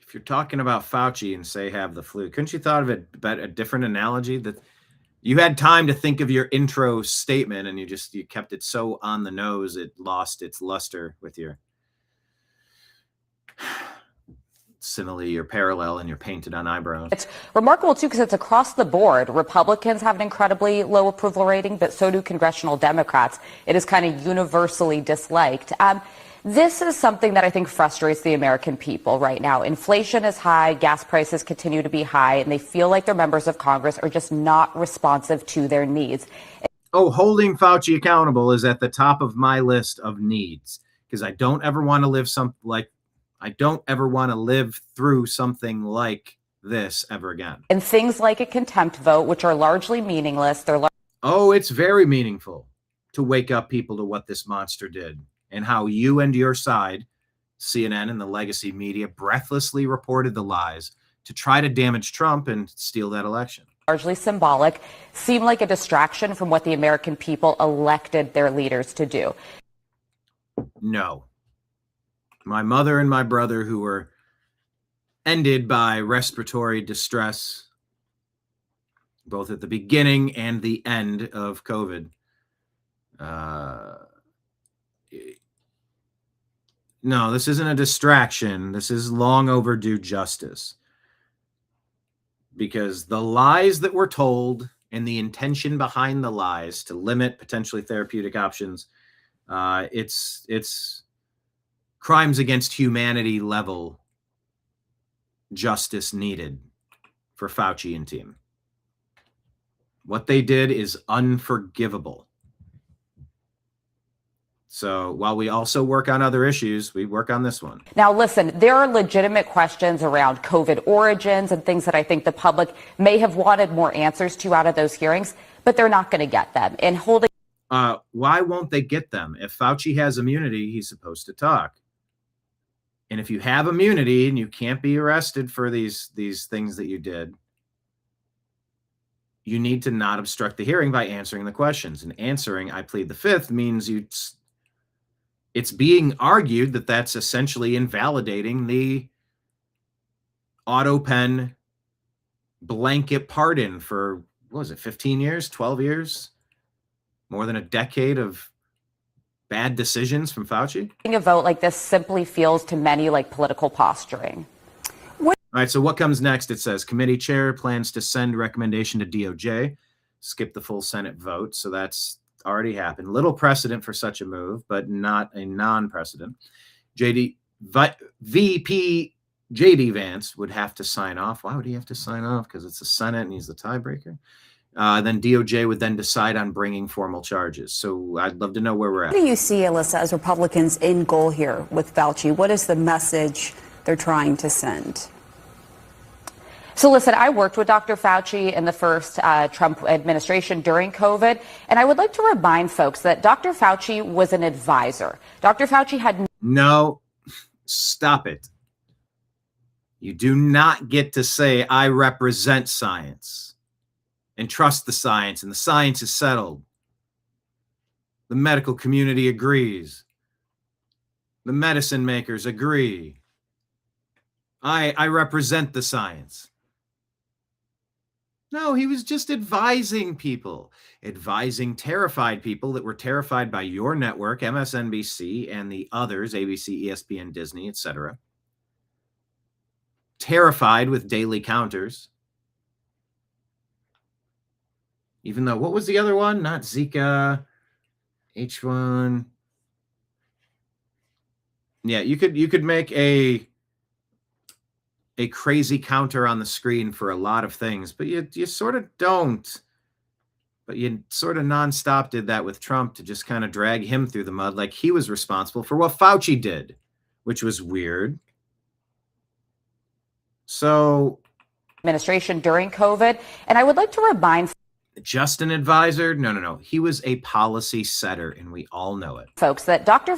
if you're talking about Fauci and say have the flu, couldn't you thought of a different analogy? That You had time to think of your intro statement, and you kept it so on the nose it lost its luster with your simile, your parallel, and your painted on eyebrows. It's remarkable, too, because it's across the board. Republicans have an incredibly low approval rating, but so do congressional Democrats. It is kind of universally disliked. This is something that I think frustrates the American people right now. Inflation is high, gas prices continue to be high, and they feel like their members of Congress are just not responsive to their needs. Oh, holding Fauci accountable is at the top of my list of needs, because I don't ever want to live through something like this ever again. And things like a contempt vote, which are largely meaningless. Oh, it's very meaningful to wake up people to what this monster did and how you and your side, CNN and the legacy media, breathlessly reported the lies to try to damage Trump and steal that election. Largely symbolic, seem like a distraction from what the American people elected their leaders to do. No. My mother and my brother, who were ended by respiratory distress, both at the beginning and the end of COVID. No, this isn't a distraction. This is long overdue justice. Because the lies that were told and the intention behind the lies to limit potentially therapeutic options, it's crimes against humanity level justice needed for Fauci and team. What they did is unforgivable. So while we also work on other issues, we work on this one. Now, listen, there are legitimate questions around COVID origins and things that I think the public may have wanted more answers to out of those hearings, but they're not going to get them. And holding. Why won't they get them? If Fauci has immunity, he's supposed to talk. And if you have immunity and you can't be arrested for these things that you did, you need to not obstruct the hearing by answering the questions. And answering, I plead the fifth, means it's being argued that that's essentially invalidating the auto pen blanket pardon for, what was it, 15 years, 12 years, more than a decade of bad decisions from Fauci. A vote like this simply feels to many like political posturing. All right, so what comes next? It says committee chair plans to send recommendation to DOJ, skip the full Senate vote. So that's already happened. Little precedent for such a move, but not a non-precedent. VP JD Vance would have to sign off. Why would he have to sign off? Because it's the Senate and he's the tiebreaker. Then DOJ would then decide on bringing formal charges. So I'd love to know where we're at. What do you see, Alyssa, as Republicans' end goal here with Fauci? What is the message they're trying to send? So listen, I worked with Dr. Fauci in the first Trump administration during COVID, and I would like to remind folks that Dr. Fauci was an advisor. Dr. Fauci had no, stop it. You do not get to say, I represent science and trust the science, and the science is settled. The medical community agrees. The medicine makers agree. I represent the science. No, he was just advising people, advising terrified people that were terrified by your network, MSNBC, and the others, ABC, ESPN, Disney, etc. Terrified with daily counters. Even though, what was the other one? Not Zika, H1. Yeah, you could make a crazy counter on the screen for a lot of things, but you sort of don't. But you sort of nonstop did that with Trump to just kind of drag him through the mud like he was responsible for what Fauci did, which was weird. So, administration during COVID, and I would like to remind just an advisor? No. He was a policy setter, and we all know it. Folks that Dr.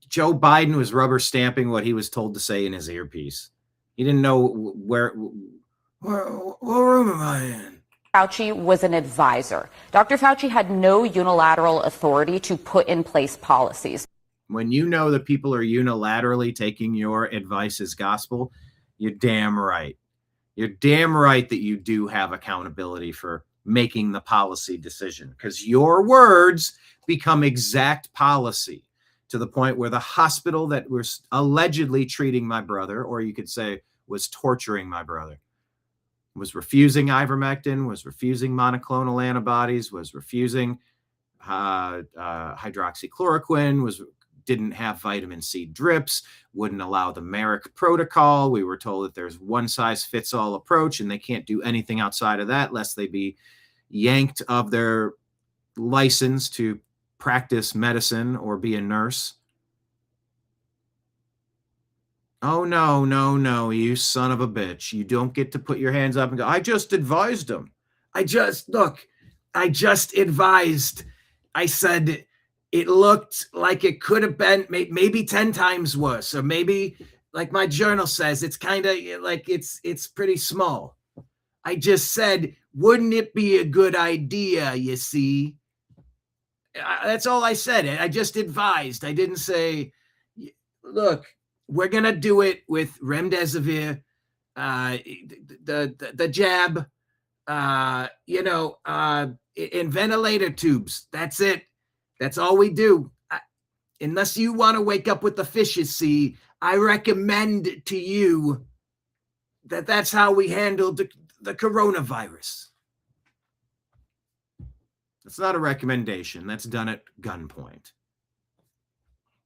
Joe Biden was rubber stamping what he was told to say in his earpiece. He didn't know what room am I in? Fauci was an advisor. Dr. Fauci had no unilateral authority to put in place policies. When you know that people are unilaterally taking your advice as gospel, you're damn right. You're damn right that you do have accountability for making the policy decision, because your words become exact policy, to the point where the hospital that was allegedly treating my brother, or you could say was torturing my brother, was refusing ivermectin, was refusing monoclonal antibodies, was refusing hydroxychloroquine, didn't have vitamin C drips, wouldn't allow the Merrick protocol. We were told that there's one size fits all approach and they can't do anything outside of that lest they be yanked of their license to practice medicine or be a nurse. Oh, no, you son of a bitch. You don't get to put your hands up and go, I just advised him. I just advised. I said it looked like it could have been maybe 10 times worse, or maybe, like my journal says, it's kind of like it's pretty small. I just said, wouldn't it be a good idea, you see? That's all I said. I just advised. I didn't say, look, we're going to do it with remdesivir, the jab, in ventilator tubes. That's it. That's all we do. Unless you want to wake up with the fishes, see, I recommend to you that that's how we handle the coronavirus. That's not a recommendation. That's done at gunpoint.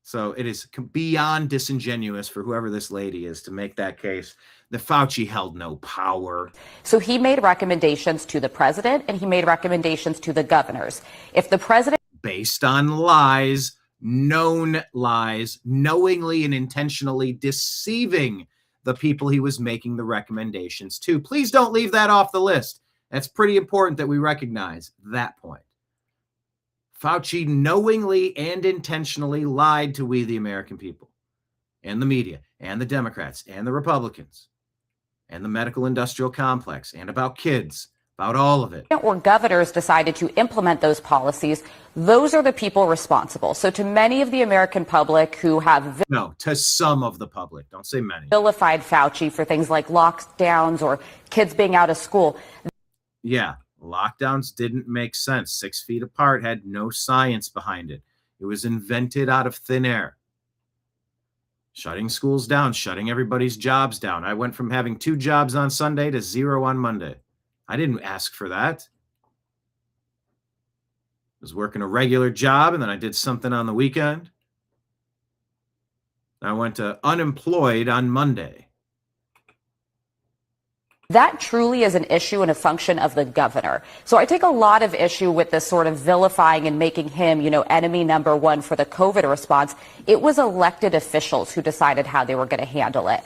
So it is beyond disingenuous for whoever this lady is to make that case that Fauci held no power. So he made recommendations to the president and he made recommendations to the governors. If the president... Based on lies, known lies, knowingly and intentionally deceiving the people he was making the recommendations to. Please don't leave that off the list. That's pretty important that we recognize that point. Fauci knowingly and intentionally lied to we, the American people, and the media, and the Democrats, and the Republicans, and the medical industrial complex, and about kids, about all of it. Or governors decided to implement those policies, those are the people responsible. So to many of the American public who have... No, to some of the public. Don't say many. ...vilified Fauci for things like lockdowns or kids being out of school. Yeah. Lockdowns didn't make sense. 6 feet apart had no science behind it. It was invented out of thin air. Shutting schools down, shutting everybody's jobs down. I went from having 2 jobs on Sunday to 0 on Monday. I didn't ask for that. I was working a regular job, and then I did something on the weekend. I went to unemployed on Monday. That truly is an issue and a function of the governor. So I take a lot of issue with this sort of vilifying and making him, enemy number one for the COVID response. It was elected officials who decided how they were going to handle it.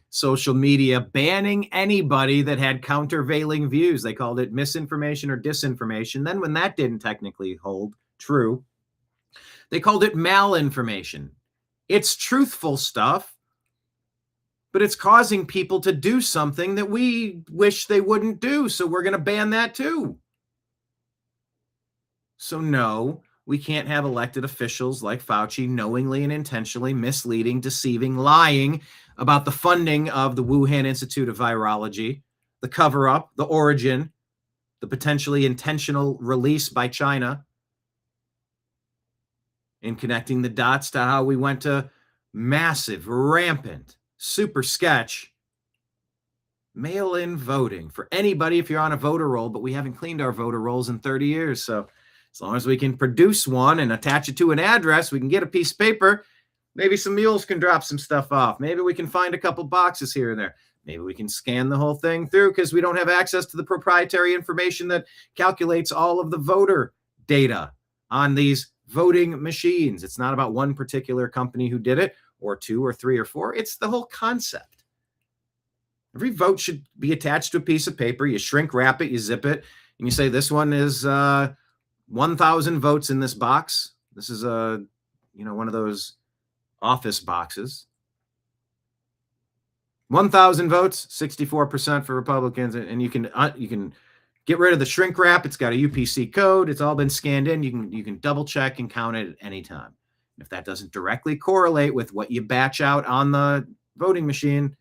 Social media banning anybody that had countervailing views. They called it misinformation or disinformation. Then when that didn't technically hold true, they called it malinformation. It's truthful stuff, but it's causing people to do something that we wish they wouldn't do. So we're going to ban that too. So no, we can't have elected officials like Fauci knowingly and intentionally misleading, deceiving, lying about the funding of the Wuhan Institute of Virology, the cover-up, the origin, the potentially intentional release by China, in connecting the dots to how we went to massive, rampant, super sketch mail-in voting for anybody if you're on a voter roll, but we haven't cleaned our voter rolls in 30 years. So as long as we can produce one and attach it to an address, we can get a piece of paper. Maybe some mules can drop some stuff off. Maybe we can find a couple boxes here and there. Maybe we can scan the whole thing through because we don't have access to the proprietary information that calculates all of the voter data on these voting machines. It's not about one particular company who did it, or 2 or 3 or 4. It's the whole concept. Every vote should be attached to a piece of paper. You shrink wrap it, you zip it, and you say, this one is 1,000 votes in this box. This is one of those office boxes. 1,000 votes, 64% for Republicans, and you can get rid of the shrink wrap. It's got a UPC code. It's all been scanned in. You can double check and count it at any time. If that doesn't directly correlate with what you batch out on the voting machine,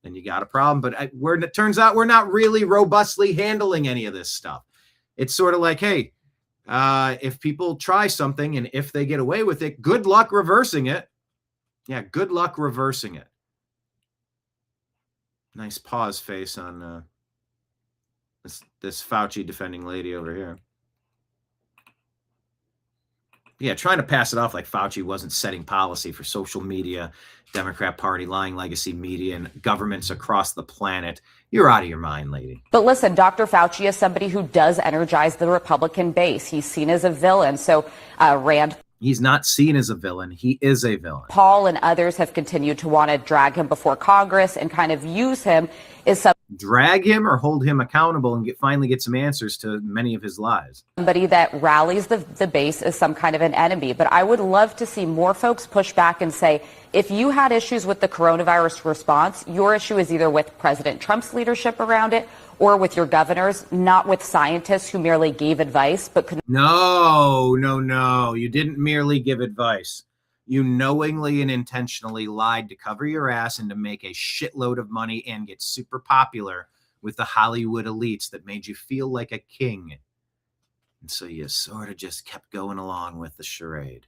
then you got a problem. But it turns out we're not really robustly handling any of this stuff. It's sort of like, hey, if people try something and if they get away with it, good luck reversing it. Yeah, good luck reversing it. Nice pause face on this Fauci defending lady over here. Yeah, trying to pass it off like Fauci wasn't setting policy for social media, Democrat Party, lying legacy media, and governments across the planet. You're out of your mind, lady. But listen, Dr. Fauci is somebody who does energize the Republican base. He's seen as a villain. So Rand. He's not seen as a villain. He is a villain. Paul and others have continued to want to drag him before Congress and kind of use him as drag him or hold him accountable and finally get some answers to many of his lies. Somebody that rallies the base as some kind of an enemy. But I would love to see more folks push back and say, if you had issues with the coronavirus response, your issue is either with President Trump's leadership around it or with your governors, not with scientists who merely gave advice, but could. No. You didn't merely give advice. You knowingly and intentionally lied to cover your ass and to make a shitload of money and get super popular with the Hollywood elites that made you feel like a king. And so you sort of just kept going along with the charade.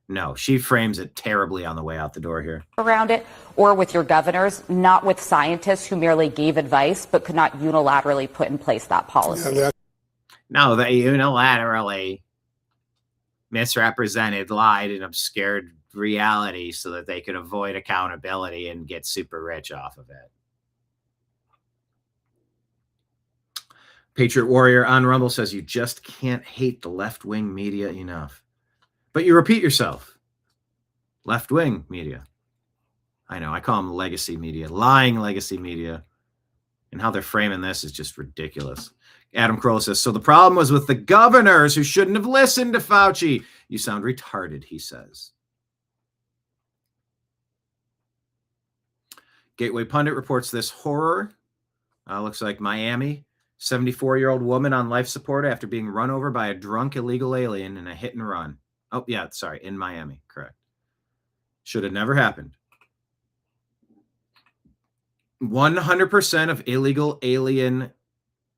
No, she frames it terribly on the way out the door here. Around it, or with your governors, not with scientists who merely gave advice, but could not unilaterally put in place that policy. No, they unilaterally misrepresented, lied, and obscured reality so that they could avoid accountability and get super rich off of it. Patriot Warrior on Rumble says you just can't hate the left-wing media enough. But you repeat yourself. Left-wing media. I know, I call them legacy media, lying legacy media. And how they're framing this is just ridiculous. Adam Kroll says, so the problem was with the governors who shouldn't have listened to Fauci. You sound retarded, he says. Gateway Pundit reports this horror. Looks like Miami. 74-year-old woman on life support after being run over by a drunk illegal alien in a hit and run. Oh, yeah, sorry, in Miami, correct. Should have never happened. 100% of illegal alien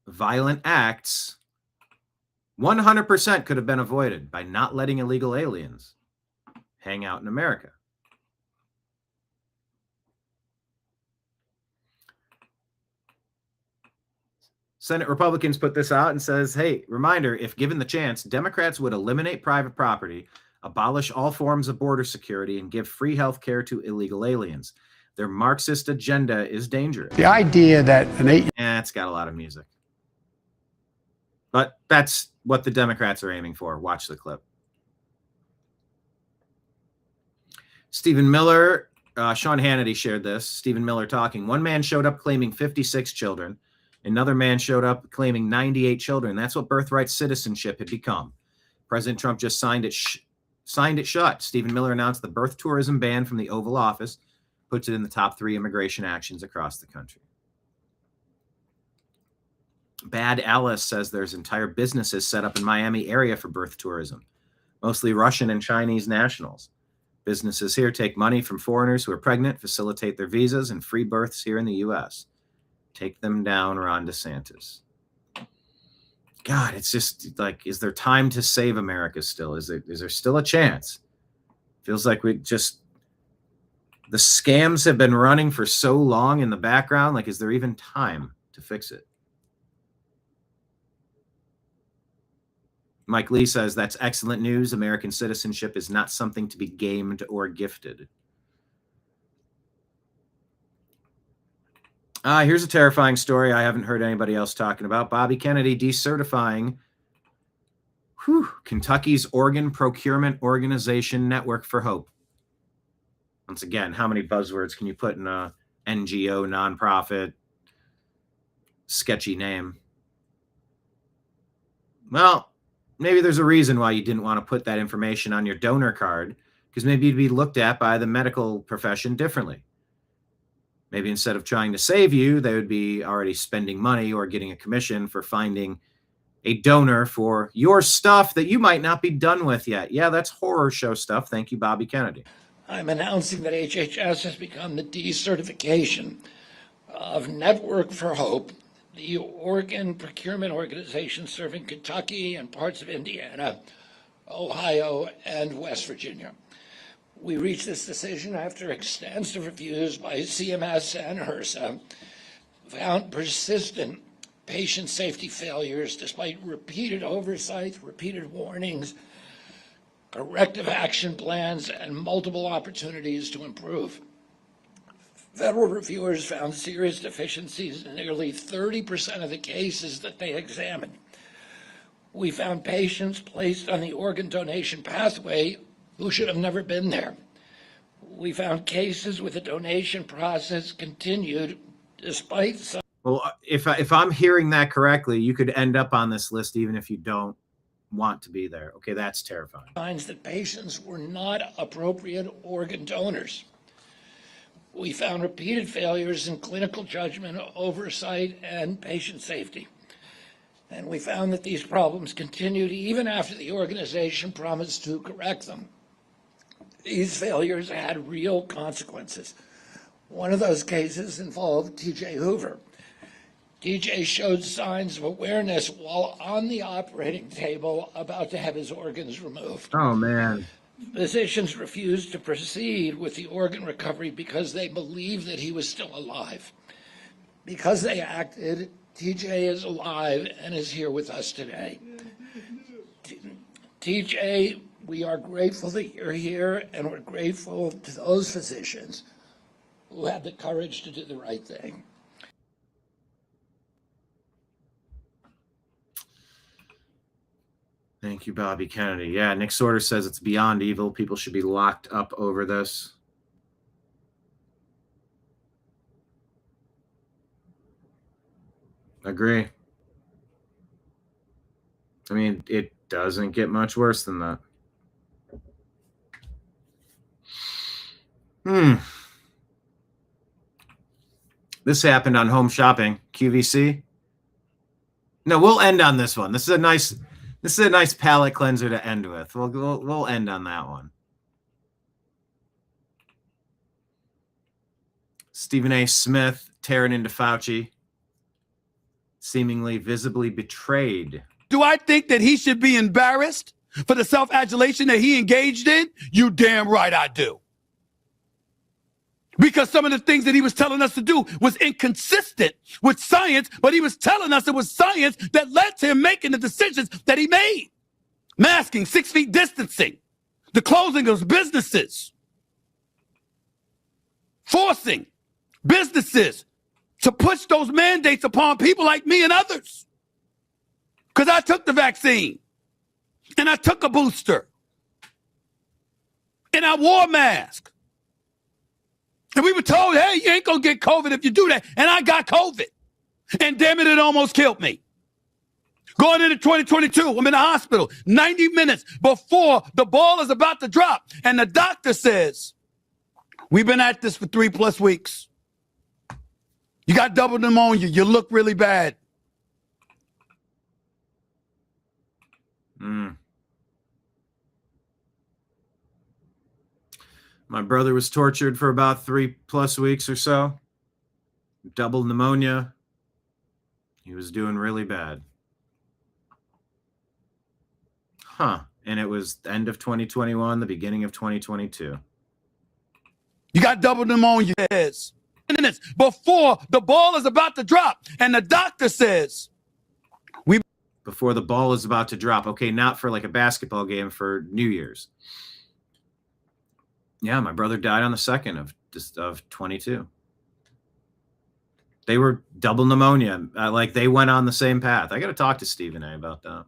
violent acts, 100% could have been avoided by not letting illegal aliens hang out in America. Senate Republicans put this out and says, hey, reminder, if given the chance, Democrats would eliminate private property, abolish all forms of border security, and give free health care to illegal aliens. Their Marxist agenda is dangerous. The idea that it's got a lot of music. But that's what the Democrats are aiming for. Watch the clip. Stephen Miller, Sean Hannity shared this. Stephen Miller talking. One man showed up claiming 56 children. Another man showed up claiming 98 children. That's what birthright citizenship had become. President Trump just signed it shut. Stephen Miller announced the birth tourism ban from the Oval Office, puts it in the top 3 immigration actions across the country. Bad Alice says there's entire businesses set up in Miami area for birth tourism, mostly Russian and Chinese nationals. Businesses here take money from foreigners who are pregnant, facilitate their visas, and free births here in the U.S. Take them down, Ron DeSantis. God, it's just like, is there time to save America still? Is there still a chance? Feels like the scams have been running for so long in the background. Like, is there even time to fix it? Mike Lee says that's excellent news. American citizenship is not something to be gamed or gifted. Here's a terrifying story I haven't heard anybody else talking about. Bobby Kennedy decertifying Kentucky's Organ Procurement Organization Network for Hope. Once again, how many buzzwords can you put in a NGO, nonprofit, sketchy name? Well, maybe there's a reason why you didn't want to put that information on your donor card, because maybe you'd be looked at by the medical profession differently. Maybe instead of trying to save you, they would be already spending money or getting a commission for finding a donor for your stuff that you might not be done with yet. Yeah, that's horror show stuff. Thank you, Bobby Kennedy. I'm announcing that HHS has become the decertification of Network for Hope, the organ procurement organization serving Kentucky and parts of Indiana, Ohio, and West Virginia. We reached this decision after extensive reviews by CMS and HRSA found persistent patient safety failures despite repeated oversight, repeated warnings, corrective action plans, and multiple opportunities to improve. Federal reviewers found serious deficiencies in nearly 30% of the cases that they examined. We found patients placed on the organ donation pathway who should have never been there. We found cases with the donation process continued despite some. Well, if I'm hearing that correctly, you could end up on this list even if you don't want to be there. Okay, that's terrifying. Finds that patients were not appropriate organ donors. We found repeated failures in clinical judgment, oversight, and patient safety. And we found that these problems continued even after the organization promised to correct them. These failures had real consequences. One of those cases involved TJ Hoover. TJ showed signs of awareness while on the operating table about to have his organs removed. Oh, man. Physicians refused to proceed with the organ recovery because they believed that he was still alive. Because they acted, TJ is alive and is here with us today. TJ, we are grateful that you're here, and we're grateful to those physicians who had the courage to do the right thing. Thank you, Bobby Kennedy. Yeah, Nick Sorter says it's beyond evil. People should be locked up over this. Agree. I mean, it doesn't get much worse than that. This happened on Home Shopping, QVC. No, we'll end on this one. This is a nice palate cleanser to end with. We'll end on that one. Stephen A. Smith tearing into Fauci, seemingly visibly betrayed. Do I think that he should be embarrassed for the self-adulation that he engaged in? You damn right I do. Because some of the things that he was telling us to do was inconsistent with science, but he was telling us it was science that led to him making the decisions that he made. Masking, 6 feet distancing, the closing of businesses, forcing businesses to push those mandates upon people like me and others. Because I took the vaccine, and I took a booster, and I wore a mask. And we were told, hey, you ain't going to get COVID if you do that. And I got COVID. And damn it, it almost killed me. Going into 2022, I'm in the hospital 90 minutes before the ball is about to drop. And the doctor says, we've been at this for 3+ weeks. You got double pneumonia. You look really bad. My brother was tortured for about 3+ weeks or so. Double pneumonia. He was doing really bad. And it was the end of 2021, the beginning of 2022. You got double pneumonia. Yes. Minutes before the ball is about to drop. And the doctor says, before the ball is about to drop. Okay, not for like a basketball game, for New Year's. Yeah, my brother died on the 2nd of 22. They were double pneumonia. Like they went on the same path. I got to talk to Stephen A. about that.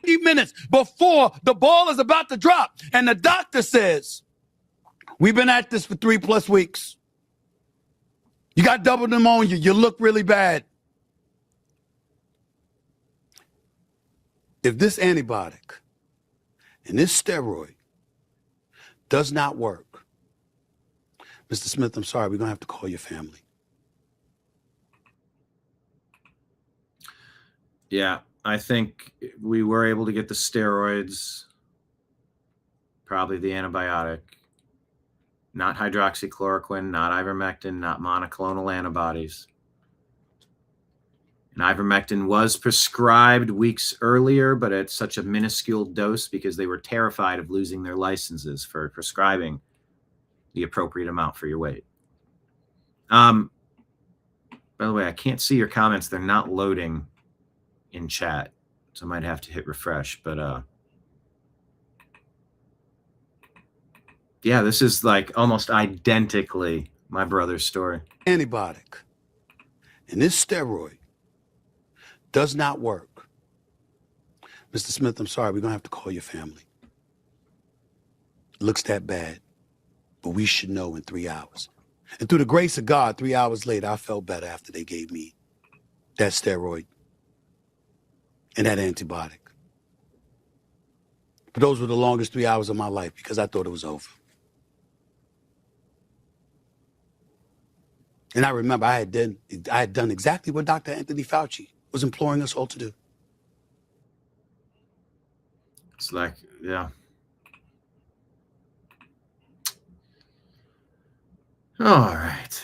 30 minutes before the ball is about to drop. And the doctor says, we've been at this for 3+ weeks. You got double pneumonia. You look really bad. If this antibiotic and this steroid does not work, Mr. Smith, I'm sorry, we're going to have to call your family. Yeah, I think we were able to get the steroids, probably the antibiotic. not hydroxychloroquine, not ivermectin, not monoclonal antibodies. And ivermectin was prescribed weeks earlier, but at such a minuscule dose because they were terrified of losing their licenses for prescribing the appropriate amount for your weight. By the way, I can't see your comments. They're not loading in chat, so I might have to hit refresh. But yeah, this is like almost identically my brother's story. Antibiotic. And this steroid does not work. Mr. Smith, I'm sorry, we're going to have to call your family. It looks that bad, but we should know in 3 hours. And through the grace of God, 3 hours later, I felt better after they gave me that steroid and that antibiotic. But those were the longest 3 hours of my life because I thought it was over. And I remember I had done exactly what Dr. Anthony Fauci was imploring us all to do. It's like, yeah. All right.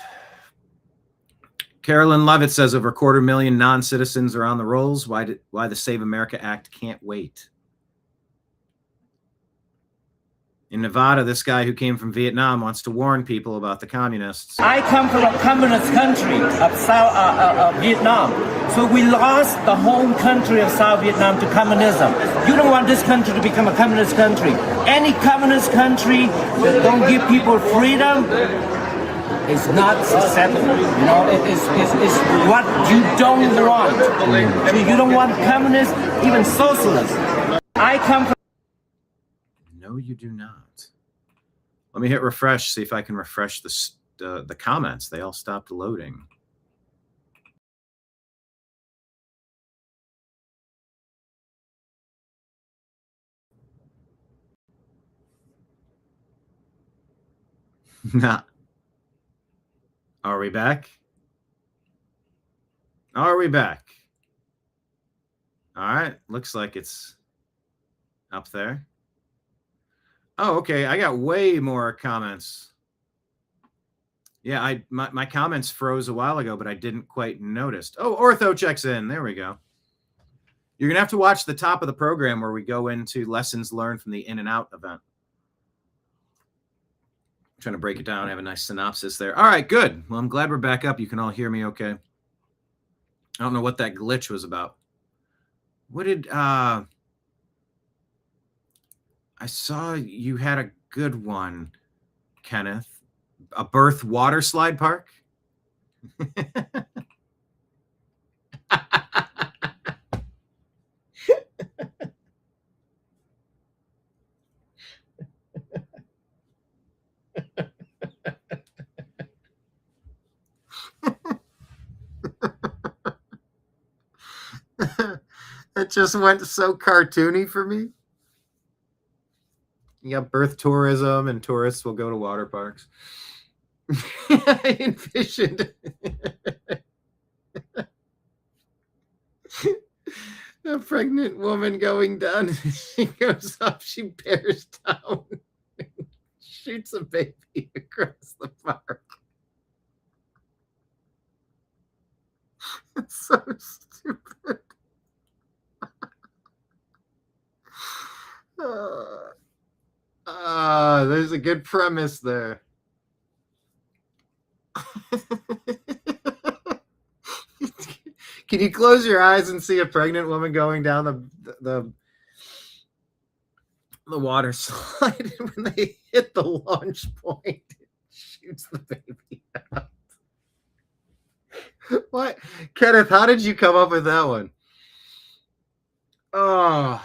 Carolyn Levitt says over 250,000 non-citizens are on the rolls. Why the Save America Act can't wait? In Nevada, this guy who came from Vietnam wants to warn people about the communists. I come from a communist country of Vietnam. So we lost the home country of South Vietnam to communism. You don't want this country to become a communist country. Any communist country that don't give people freedom is not acceptable. You know, it's what you don't want. So you don't want communists, even socialists. I come from... No, you do not. Let me hit refresh, see if I can refresh the comments. They all stopped loading. Nah. Are we back? Are we back? All right. Looks like it's up there. Oh, okay. I got way more comments. Yeah, my comments froze a while ago, but I didn't quite notice. Oh, Ortho checks in. There we go. You're going to have to watch the top of the program where we go into lessons learned from the In and Out event. I'm trying to break it down. I have a nice synopsis there. All right, good. Well, I'm glad we're back up. You can all hear me okay. I don't know what that glitch was about. What did... I saw you had a good one, Kenneth. A birth water slide park? It just went so cartoony for me. You got birth tourism, and tourists will go to water parks. I envisioned a pregnant woman going down. She goes up, she bears down, shoots a baby across the park. It's so stupid. There's a good premise there. Can you close your eyes and see a pregnant woman going down the water slide? When they hit the launch point, it shoots the baby out. What? Kenneth, how did you come up with that one? Oh.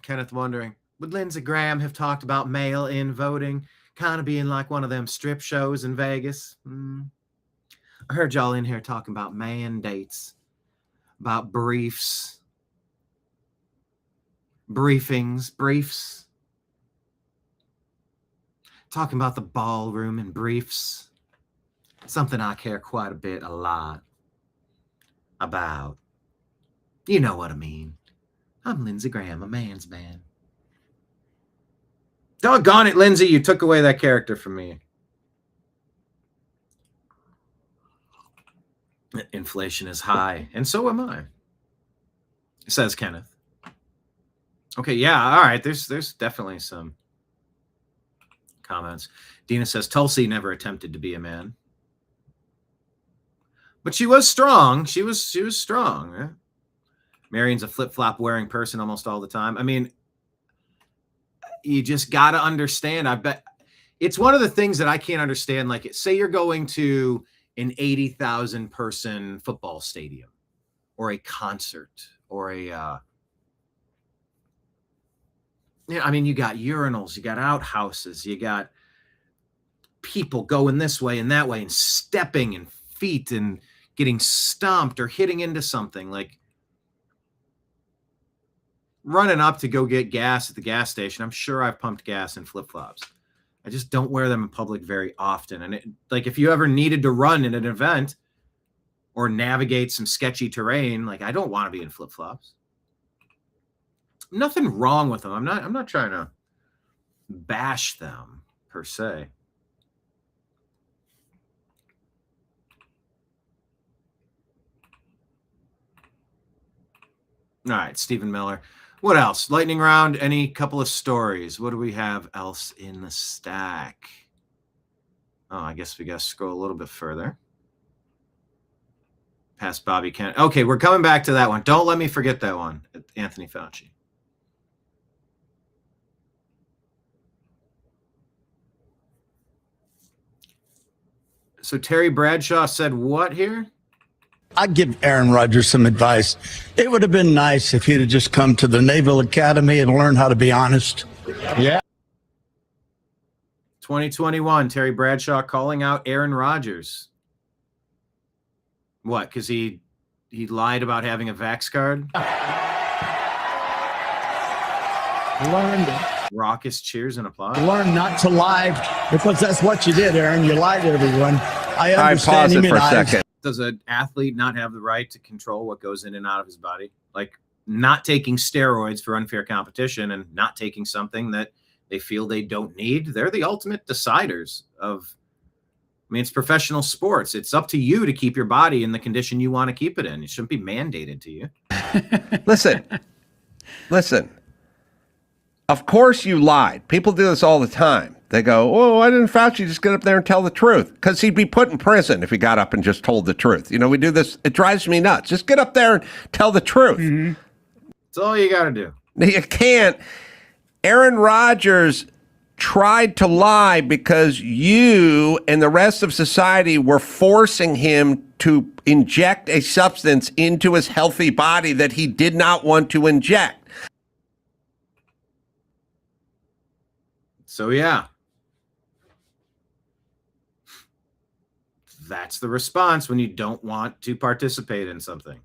Kenneth wondering, would Lindsey Graham have talked about mail-in voting kind of being like one of them strip shows in Vegas? I heard y'all in here talking about mandates, about briefs, briefs, talking about the ballroom and briefs, something I care quite a lot about. You know what I mean. I'm Lindsey Graham, a man's man. Doggone it, Lindsay, you took away that character from me. Inflation is high, and so am I, says Kenneth. Okay, yeah, all right. There's definitely some comments. Dina says Tulsi never attempted to be a man, but she was strong. She was strong. Right? Marion's a flip-flop wearing person almost all the time. I mean, you just got to understand. I bet it's one of the things that I can't understand. Like, say you're going to an 80,000 person football stadium or a concert or a, I mean, you got urinals, you got outhouses, you got people going this way and that way and stepping and feet and getting stomped or hitting into something. Like running up to go get gas at the gas station. I'm sure I've pumped gas in flip-flops. I just don't wear them in public very often. And like, if you ever needed to run in an event or navigate some sketchy terrain, like I don't want to be in flip-flops. Nothing wrong with them. I'm not trying to bash them per se. All right, Stephen Miller. What else? Lightning round, any couple of stories. What do we have else in the stack? Oh, I guess we got to scroll a little bit further. Past Bobby Kennedy. Okay, we're coming back to that one. Don't let me forget that one. Anthony Fauci. So Terry Bradshaw said what here? I'd give Aaron Rodgers some advice. It would have been nice if he'd have just come to the Naval Academy and learned how to be honest. Yeah. 2021, Terry Bradshaw calling out Aaron Rodgers. What? Because he lied about having a Vax card? Learned. Raucous cheers and applause. Learn not to lie, because that's what you did, Aaron. You lied to everyone. I understand. Pause it for a second. Does an athlete not have the right to control what goes in and out of his body? Like not taking steroids for unfair competition and not taking something that they feel they don't need. They're the ultimate deciders of, I mean, it's professional sports. It's up to you to keep your body in the condition you want to keep it in. It shouldn't be mandated to you. Listen. Of course you lied. People do this all the time. They go, oh, why didn't Fauci just get up there and tell the truth? Because he'd be put in prison if he got up and just told the truth. You know, we do this. It drives me nuts. Just get up there and tell the truth. Mm-hmm. That's all you got to do. You can't. Aaron Rodgers tried to lie because you and the rest of society were forcing him to inject a substance into his healthy body that he did not want to inject. So, yeah. That's the response when you don't want to participate in something.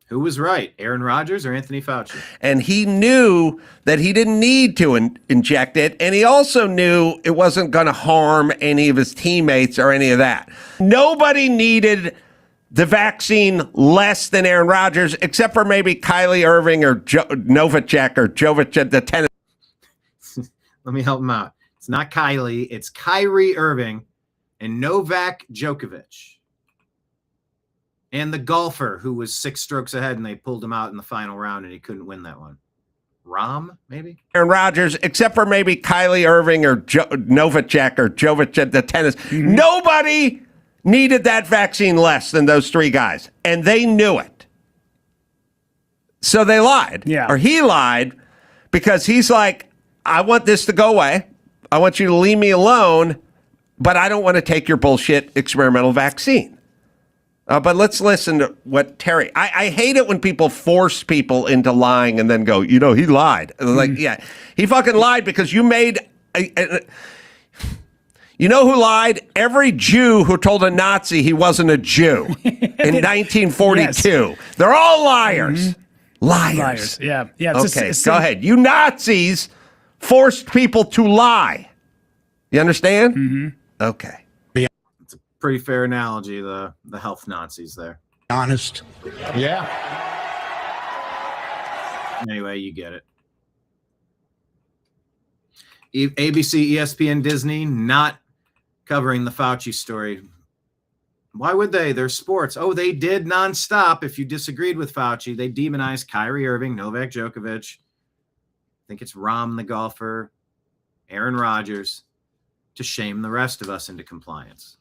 Who was right, Aaron Rodgers or Anthony Fauci? And he knew that he didn't need to inject it. And he also knew it wasn't going to harm any of his teammates or any of that. Nobody needed the vaccine less than Aaron Rodgers, except for maybe Kyrie Irving or Novak Djokovic, the tennis. Let me help him out. It's not Kylie. It's Kyrie Irving and Novak Djokovic. And the golfer who was 6 strokes ahead and they pulled him out in the final round and he couldn't win that one. Rahm, maybe? Aaron Rodgers, except for maybe Kyrie Irving or Novak or Djokovic, the tennis. Mm-hmm. Nobody needed that vaccine less than those 3 guys. And they knew it. So they lied. Yeah. Or he lied because he's like, I want this to go away. I want you to leave me alone, but I don't want to take your bullshit experimental vaccine. But let's listen to what Terry... I hate it when people force people into lying and then go, you know, he lied. Like, yeah, he fucking lied because you made... You know who lied? Every Jew who told a Nazi he wasn't a Jew in 1942. Yes. They're all liars. Mm-hmm. Liars. Yeah. Okay, go ahead. You Nazis forced people to lie. You understand? Mm-hmm. Okay. It's a pretty fair analogy, the health Nazis there. Honest. Yeah. Anyway, you get it. ABC, ESPN, Disney not covering the Fauci story. Why would they? They're sports. Oh, they did nonstop. If you disagreed with Fauci, they demonized Kyrie Irving, Novak Djokovic. I think it's Rahm the golfer, Aaron Rodgers, to shame the rest of us into compliance.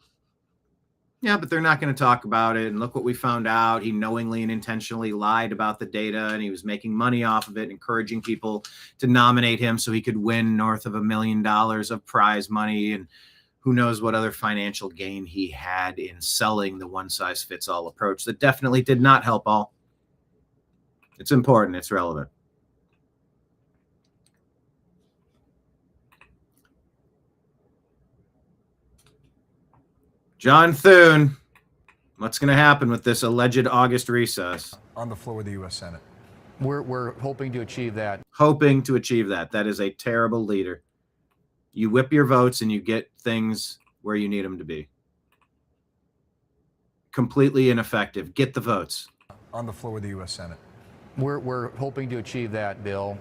Yeah, but they're not going to talk about it. And look what we found out. He knowingly and intentionally lied about the data, and he was making money off of it, encouraging people to nominate him so he could win north of $1 million of prize money. And who knows what other financial gain he had in selling the one-size-fits-all approach that definitely did not help all. It's important. It's relevant. John Thune, what's going to happen with this alleged August recess? On the floor of the U.S. Senate. We're hoping to achieve that. Hoping to achieve that. That is a terrible leader. You whip your votes and you get things where you need them to be. Completely ineffective. Get the votes. On the floor of the U.S. Senate. We're hoping to achieve that, Bill.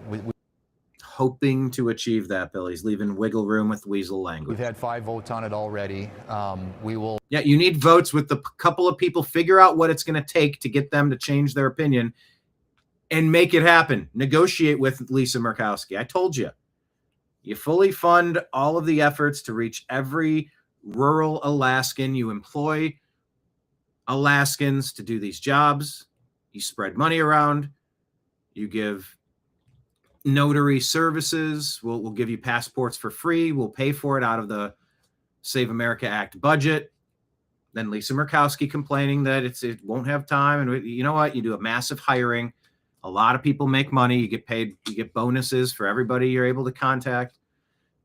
Hoping to achieve that, Bill. He's leaving wiggle room with weasel language. We've had 5 votes on it already. We will. Yeah, you need votes with the couple of people. Figure out what it's going to take to get them to change their opinion and make it happen. Negotiate with Lisa Murkowski. I told you. You fully fund all of the efforts to reach every rural Alaskan. You employ Alaskans to do these jobs. You spread money around. You give notary services. We'll give you passports for free. We'll pay for it out of the Save America Act budget. Then Lisa Murkowski complaining that it won't have time. And you know what? You do a massive hiring. A lot of people make money. You get paid. You get bonuses for everybody you're able to contact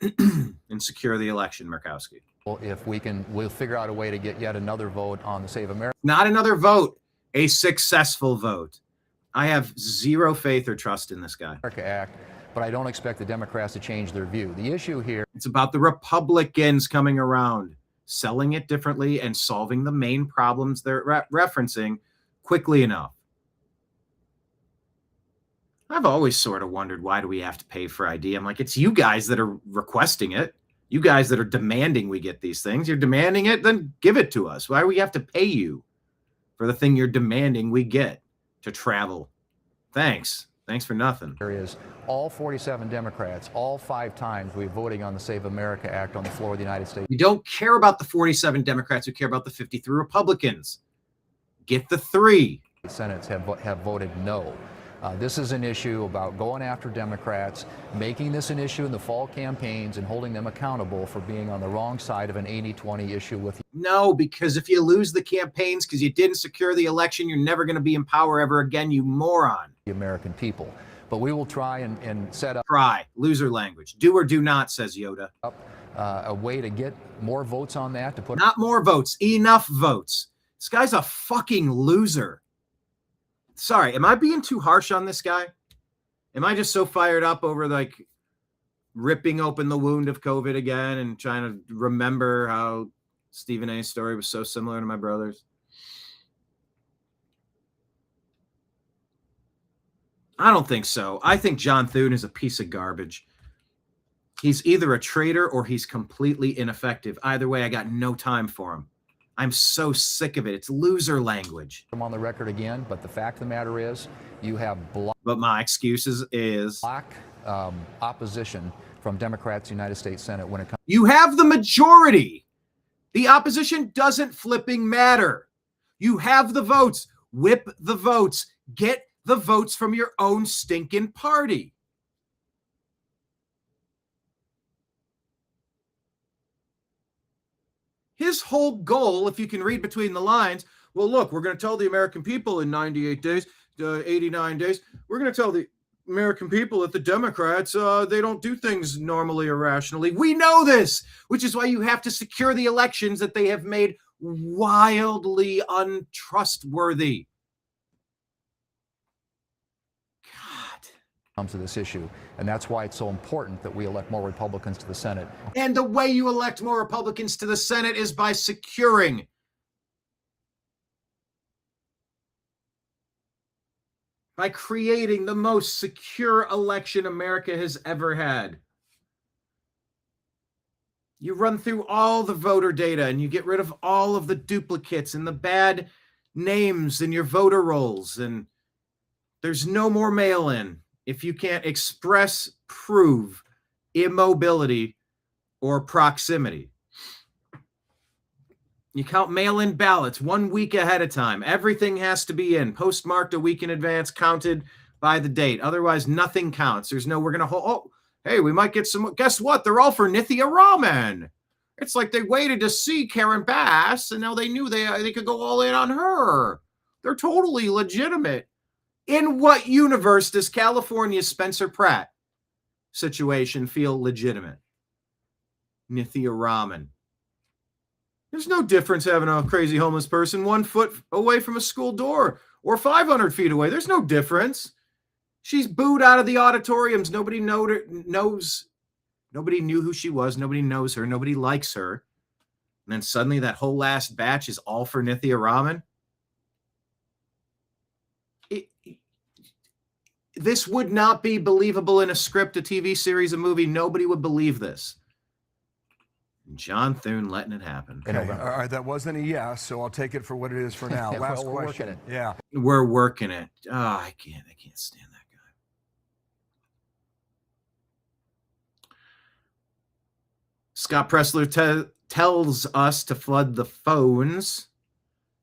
and secure the election, Murkowski. Well, if we can, we'll figure out a way to get yet another vote on the Save America. Not another vote, a successful vote. I have zero faith or trust in this guy. Act, but I don't expect the Democrats to change their view. The issue here. It's about the Republicans coming around, selling it differently and solving the main problems they're referencing quickly enough. I've always sort of wondered, why do we have to pay for ID? I'm like, it's you guys that are requesting it. You guys that are demanding we get these things. You're demanding it, then give it to us. Why do we have to pay you for the thing you're demanding we get to travel? Thanks. Thanks for nothing. There is all 47 Democrats, all 5 times we're voting on the Save America Act on the floor of the United States. We don't care about the 47 Democrats. We care about the 53 Republicans. Get the 3. The Senates have voted no. This is an issue about going after Democrats, making this an issue in the fall campaigns and holding them accountable for being on the wrong side of an 80-20 issue with you. No, because if you lose the campaigns because you didn't secure the election, you're never going to be in power ever again, you moron. The American people. But we will try and set up. Try. Loser language. Do or do not, says Yoda. A way to get more votes on that. To put Not more votes. Enough votes. This guy's a fucking loser. Sorry, am I being too harsh on this guy? Am I just so fired up over like ripping open the wound of COVID again and trying to remember how Stephen A's story was so similar to my brother's? I don't think so. I think John Thune is a piece of garbage. He's either a traitor or he's completely ineffective. Either way, I got no time for him. I'm so sick of it. It's loser language. I'm on the record again, but the fact of the matter is you have But my excuses is black opposition from Democrats in the United States Senate when it comes. You have the majority. The opposition doesn't flipping matter. You have the votes. Whip the votes. Get the votes from your own stinking party. His whole goal, if you can read between the lines, well, look, we're going to tell the American people in 98 days, 89 days, we're going to tell the American people that the Democrats, they don't do things normally or rationally. We know this, which is why you have to secure the elections that they have made wildly untrustworthy. Comes to this issue, and that's why it's so important that we elect more Republicans to the Senate. And the way you elect more Republicans to the Senate is by securing by creating the most secure election America has ever had. You run through all the voter data and you get rid of all of the duplicates and the bad names in your voter rolls. And there's no more mail-in if you can't express, prove immobility or proximity. You count mail-in ballots 1 week ahead of time. Everything has to be in, postmarked a week in advance, counted by the date. Otherwise, nothing counts. There's no, we're going to hold, oh, hey, we might get some, guess what? They're all for Nithya Raman. It's like they waited to see Karen Bass, and now they knew they could go all in on her. They're totally legitimate. In what universe does California's Spencer Pratt situation feel legitimate? Nithya Raman. There's no difference having a crazy homeless person 1 foot away from a school door or 500 feet away. There's no difference. She's booed out of the auditoriums. Nobody knows. Nobody knew who she was. Nobody knows her. Nobody likes her. And then suddenly that whole last batch is all for Nithya Raman. This would not be believable in a script, a TV series, a movie. Nobody would believe this. John Thune letting it happen. Okay. All right, that wasn't a yes, so I'll take it for what it is for now. Last we're question. Working it. Yeah. We're working it. Oh, I can't stand that guy. Scott Pressler tells us to flood the phones.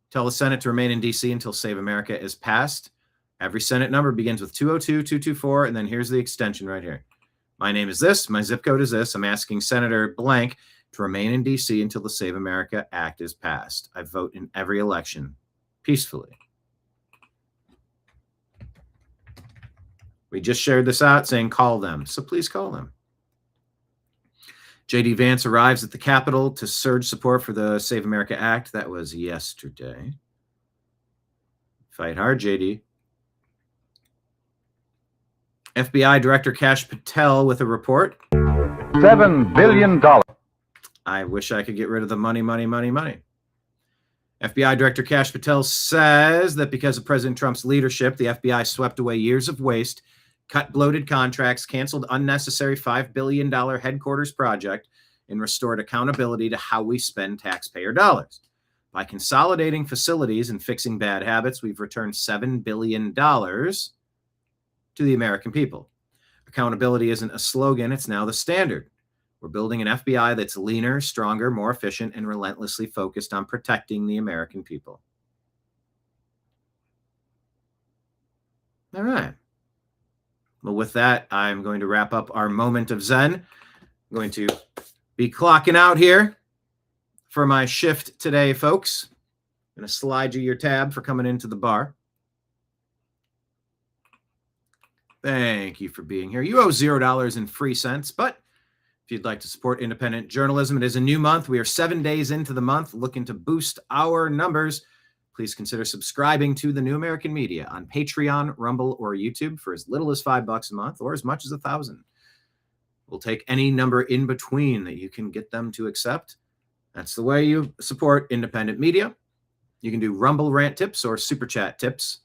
Tell the Senate to remain in D.C. until Save America is passed. Every Senate number begins with 202-224, and then here's the extension right here. My name is this. My zip code is this. I'm asking Senator blank to remain in D.C. until the Save America Act is passed. I vote in every election peacefully. We just shared this out saying call them, so please call them. J.D. Vance arrives at the Capitol to surge support for the Save America Act. That was yesterday. Fight hard, J.D. FBI Director Kash Patel with a report. $7 billion. I wish I could get rid of the money. FBI Director Kash Patel says that because of President Trump's leadership, the FBI swept away years of waste, cut bloated contracts, canceled unnecessary $5 billion headquarters project, and restored accountability to how we spend taxpayer dollars. By consolidating facilities and fixing bad habits, we've returned $7 billion to the American people. Accountability isn't a slogan, it's now the standard. We're building an FBI that's leaner, stronger, more efficient, and relentlessly focused on protecting the American people. All right. Well, with that, I'm going to wrap up our moment of Zen. I'm going to be clocking out here for my shift today, folks. I'm going to slide you your tab for coming into the bar. Thank you for being here. You owe $0 in free cents, but if you'd like to support independent journalism, it is a new month. We are 7 days into the month, looking to boost our numbers. Please consider subscribing to the New American Media on Patreon, Rumble, or YouTube for as little as $5 a month or as much as $1,000. We'll take any number in between that you can get them to accept. That's the way you support independent media. You can do Rumble rant tips or Super Chat tips.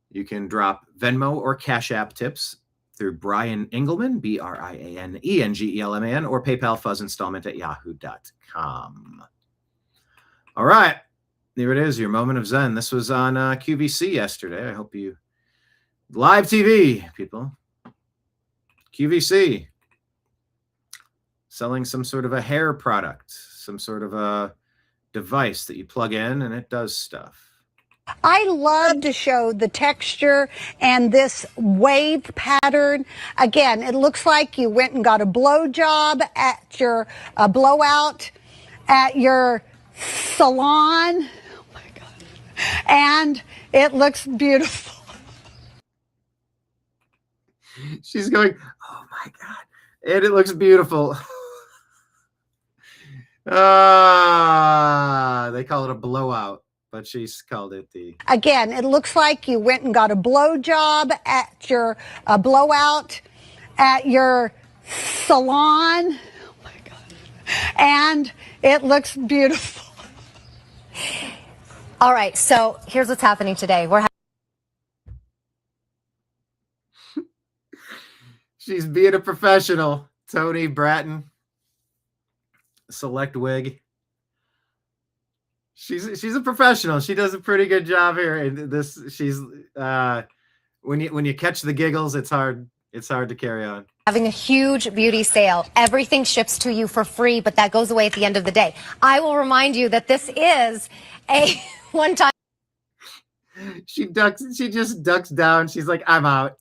You can drop Venmo or Cash App tips through Brian Engelman, BrianEngelman, or PayPal fuzz installment at yahoo.com. All right. There it is, your moment of Zen. This was on QVC yesterday. I hope you... Live TV, people. QVC. Selling some sort of a hair product, some sort of a device that you plug in and it does stuff. I love to show the texture and this wave pattern. Again, it looks like you went and got a blowjob at your blowout at your salon. Oh my God. And it looks beautiful. She's going, oh my God. And it looks beautiful. They call it a blowout. But she's called it the... Again, it looks like you went and got a blowjob at your blowout at your salon. Oh my God. And it looks beautiful. All right, so here's what's happening today. She's being a professional, Tony Bratton. select wig. She's a professional. She does a pretty good job here. And this, she's when you catch the giggles, it's hard to carry on. Having a huge beauty sale. Everything ships to you for free, but that goes away at the end of the day. I will remind you that this is a one-time. She just ducks down. She's like, I'm out.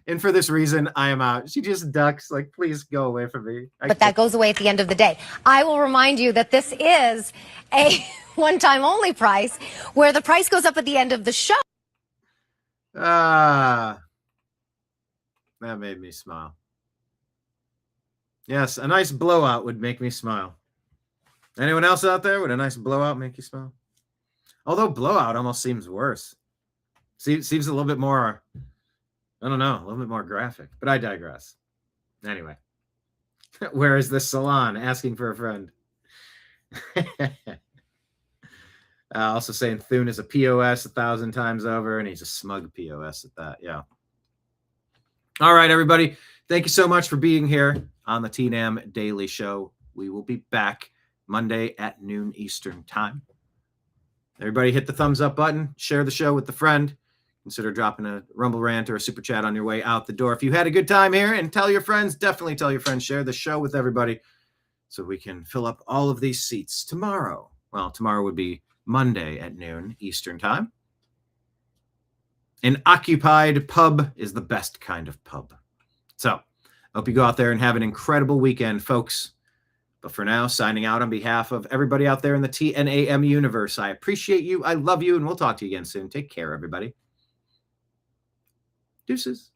And for this reason, I am out. She just ducks, like, please go away from me. But that goes away at the end of the day. I will remind you that this is a one-time only price, where the price goes up at the end of the show. That made me smile. Yes, a nice blowout would make me smile. Anyone else out there? Would a nice blowout make you smile? Although blowout almost seems worse. Seems a little bit more, I don't know, a little bit more graphic. But I digress. Anyway. Where is this salon? Asking for a friend. Also saying Thune is a POS 1,000 times over, and he's a smug POS at that. Yeah. All right, everybody. Thank you so much for being here on the TNAM Daily Show. We will be back Monday at noon Eastern time. Everybody hit the thumbs up button. Share the show with a friend. Consider dropping a Rumble rant or a super chat on your way out the door. If you had a good time here, and tell your friends, definitely tell your friends, share the show with everybody so we can fill up all of these seats tomorrow. Well, tomorrow would be Monday at noon Eastern time. An occupied pub is the best kind of pub. So, hope you go out there and have an incredible weekend, folks. But for now, signing out on behalf of everybody out there in the TNAM universe. I appreciate you. I love you. And we'll talk to you again soon. Take care, everybody. Deuces.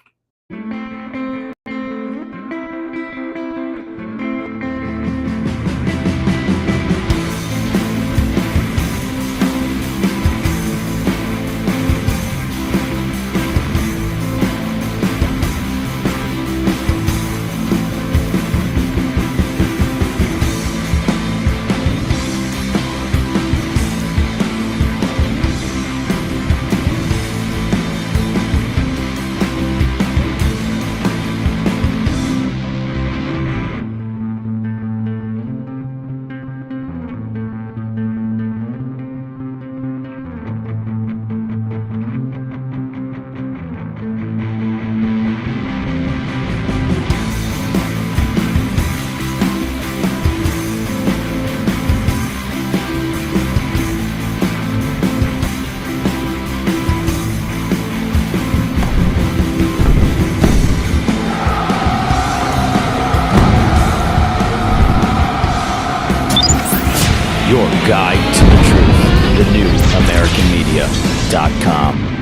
Your guide to the truth. TheNewAmericanMedia.com.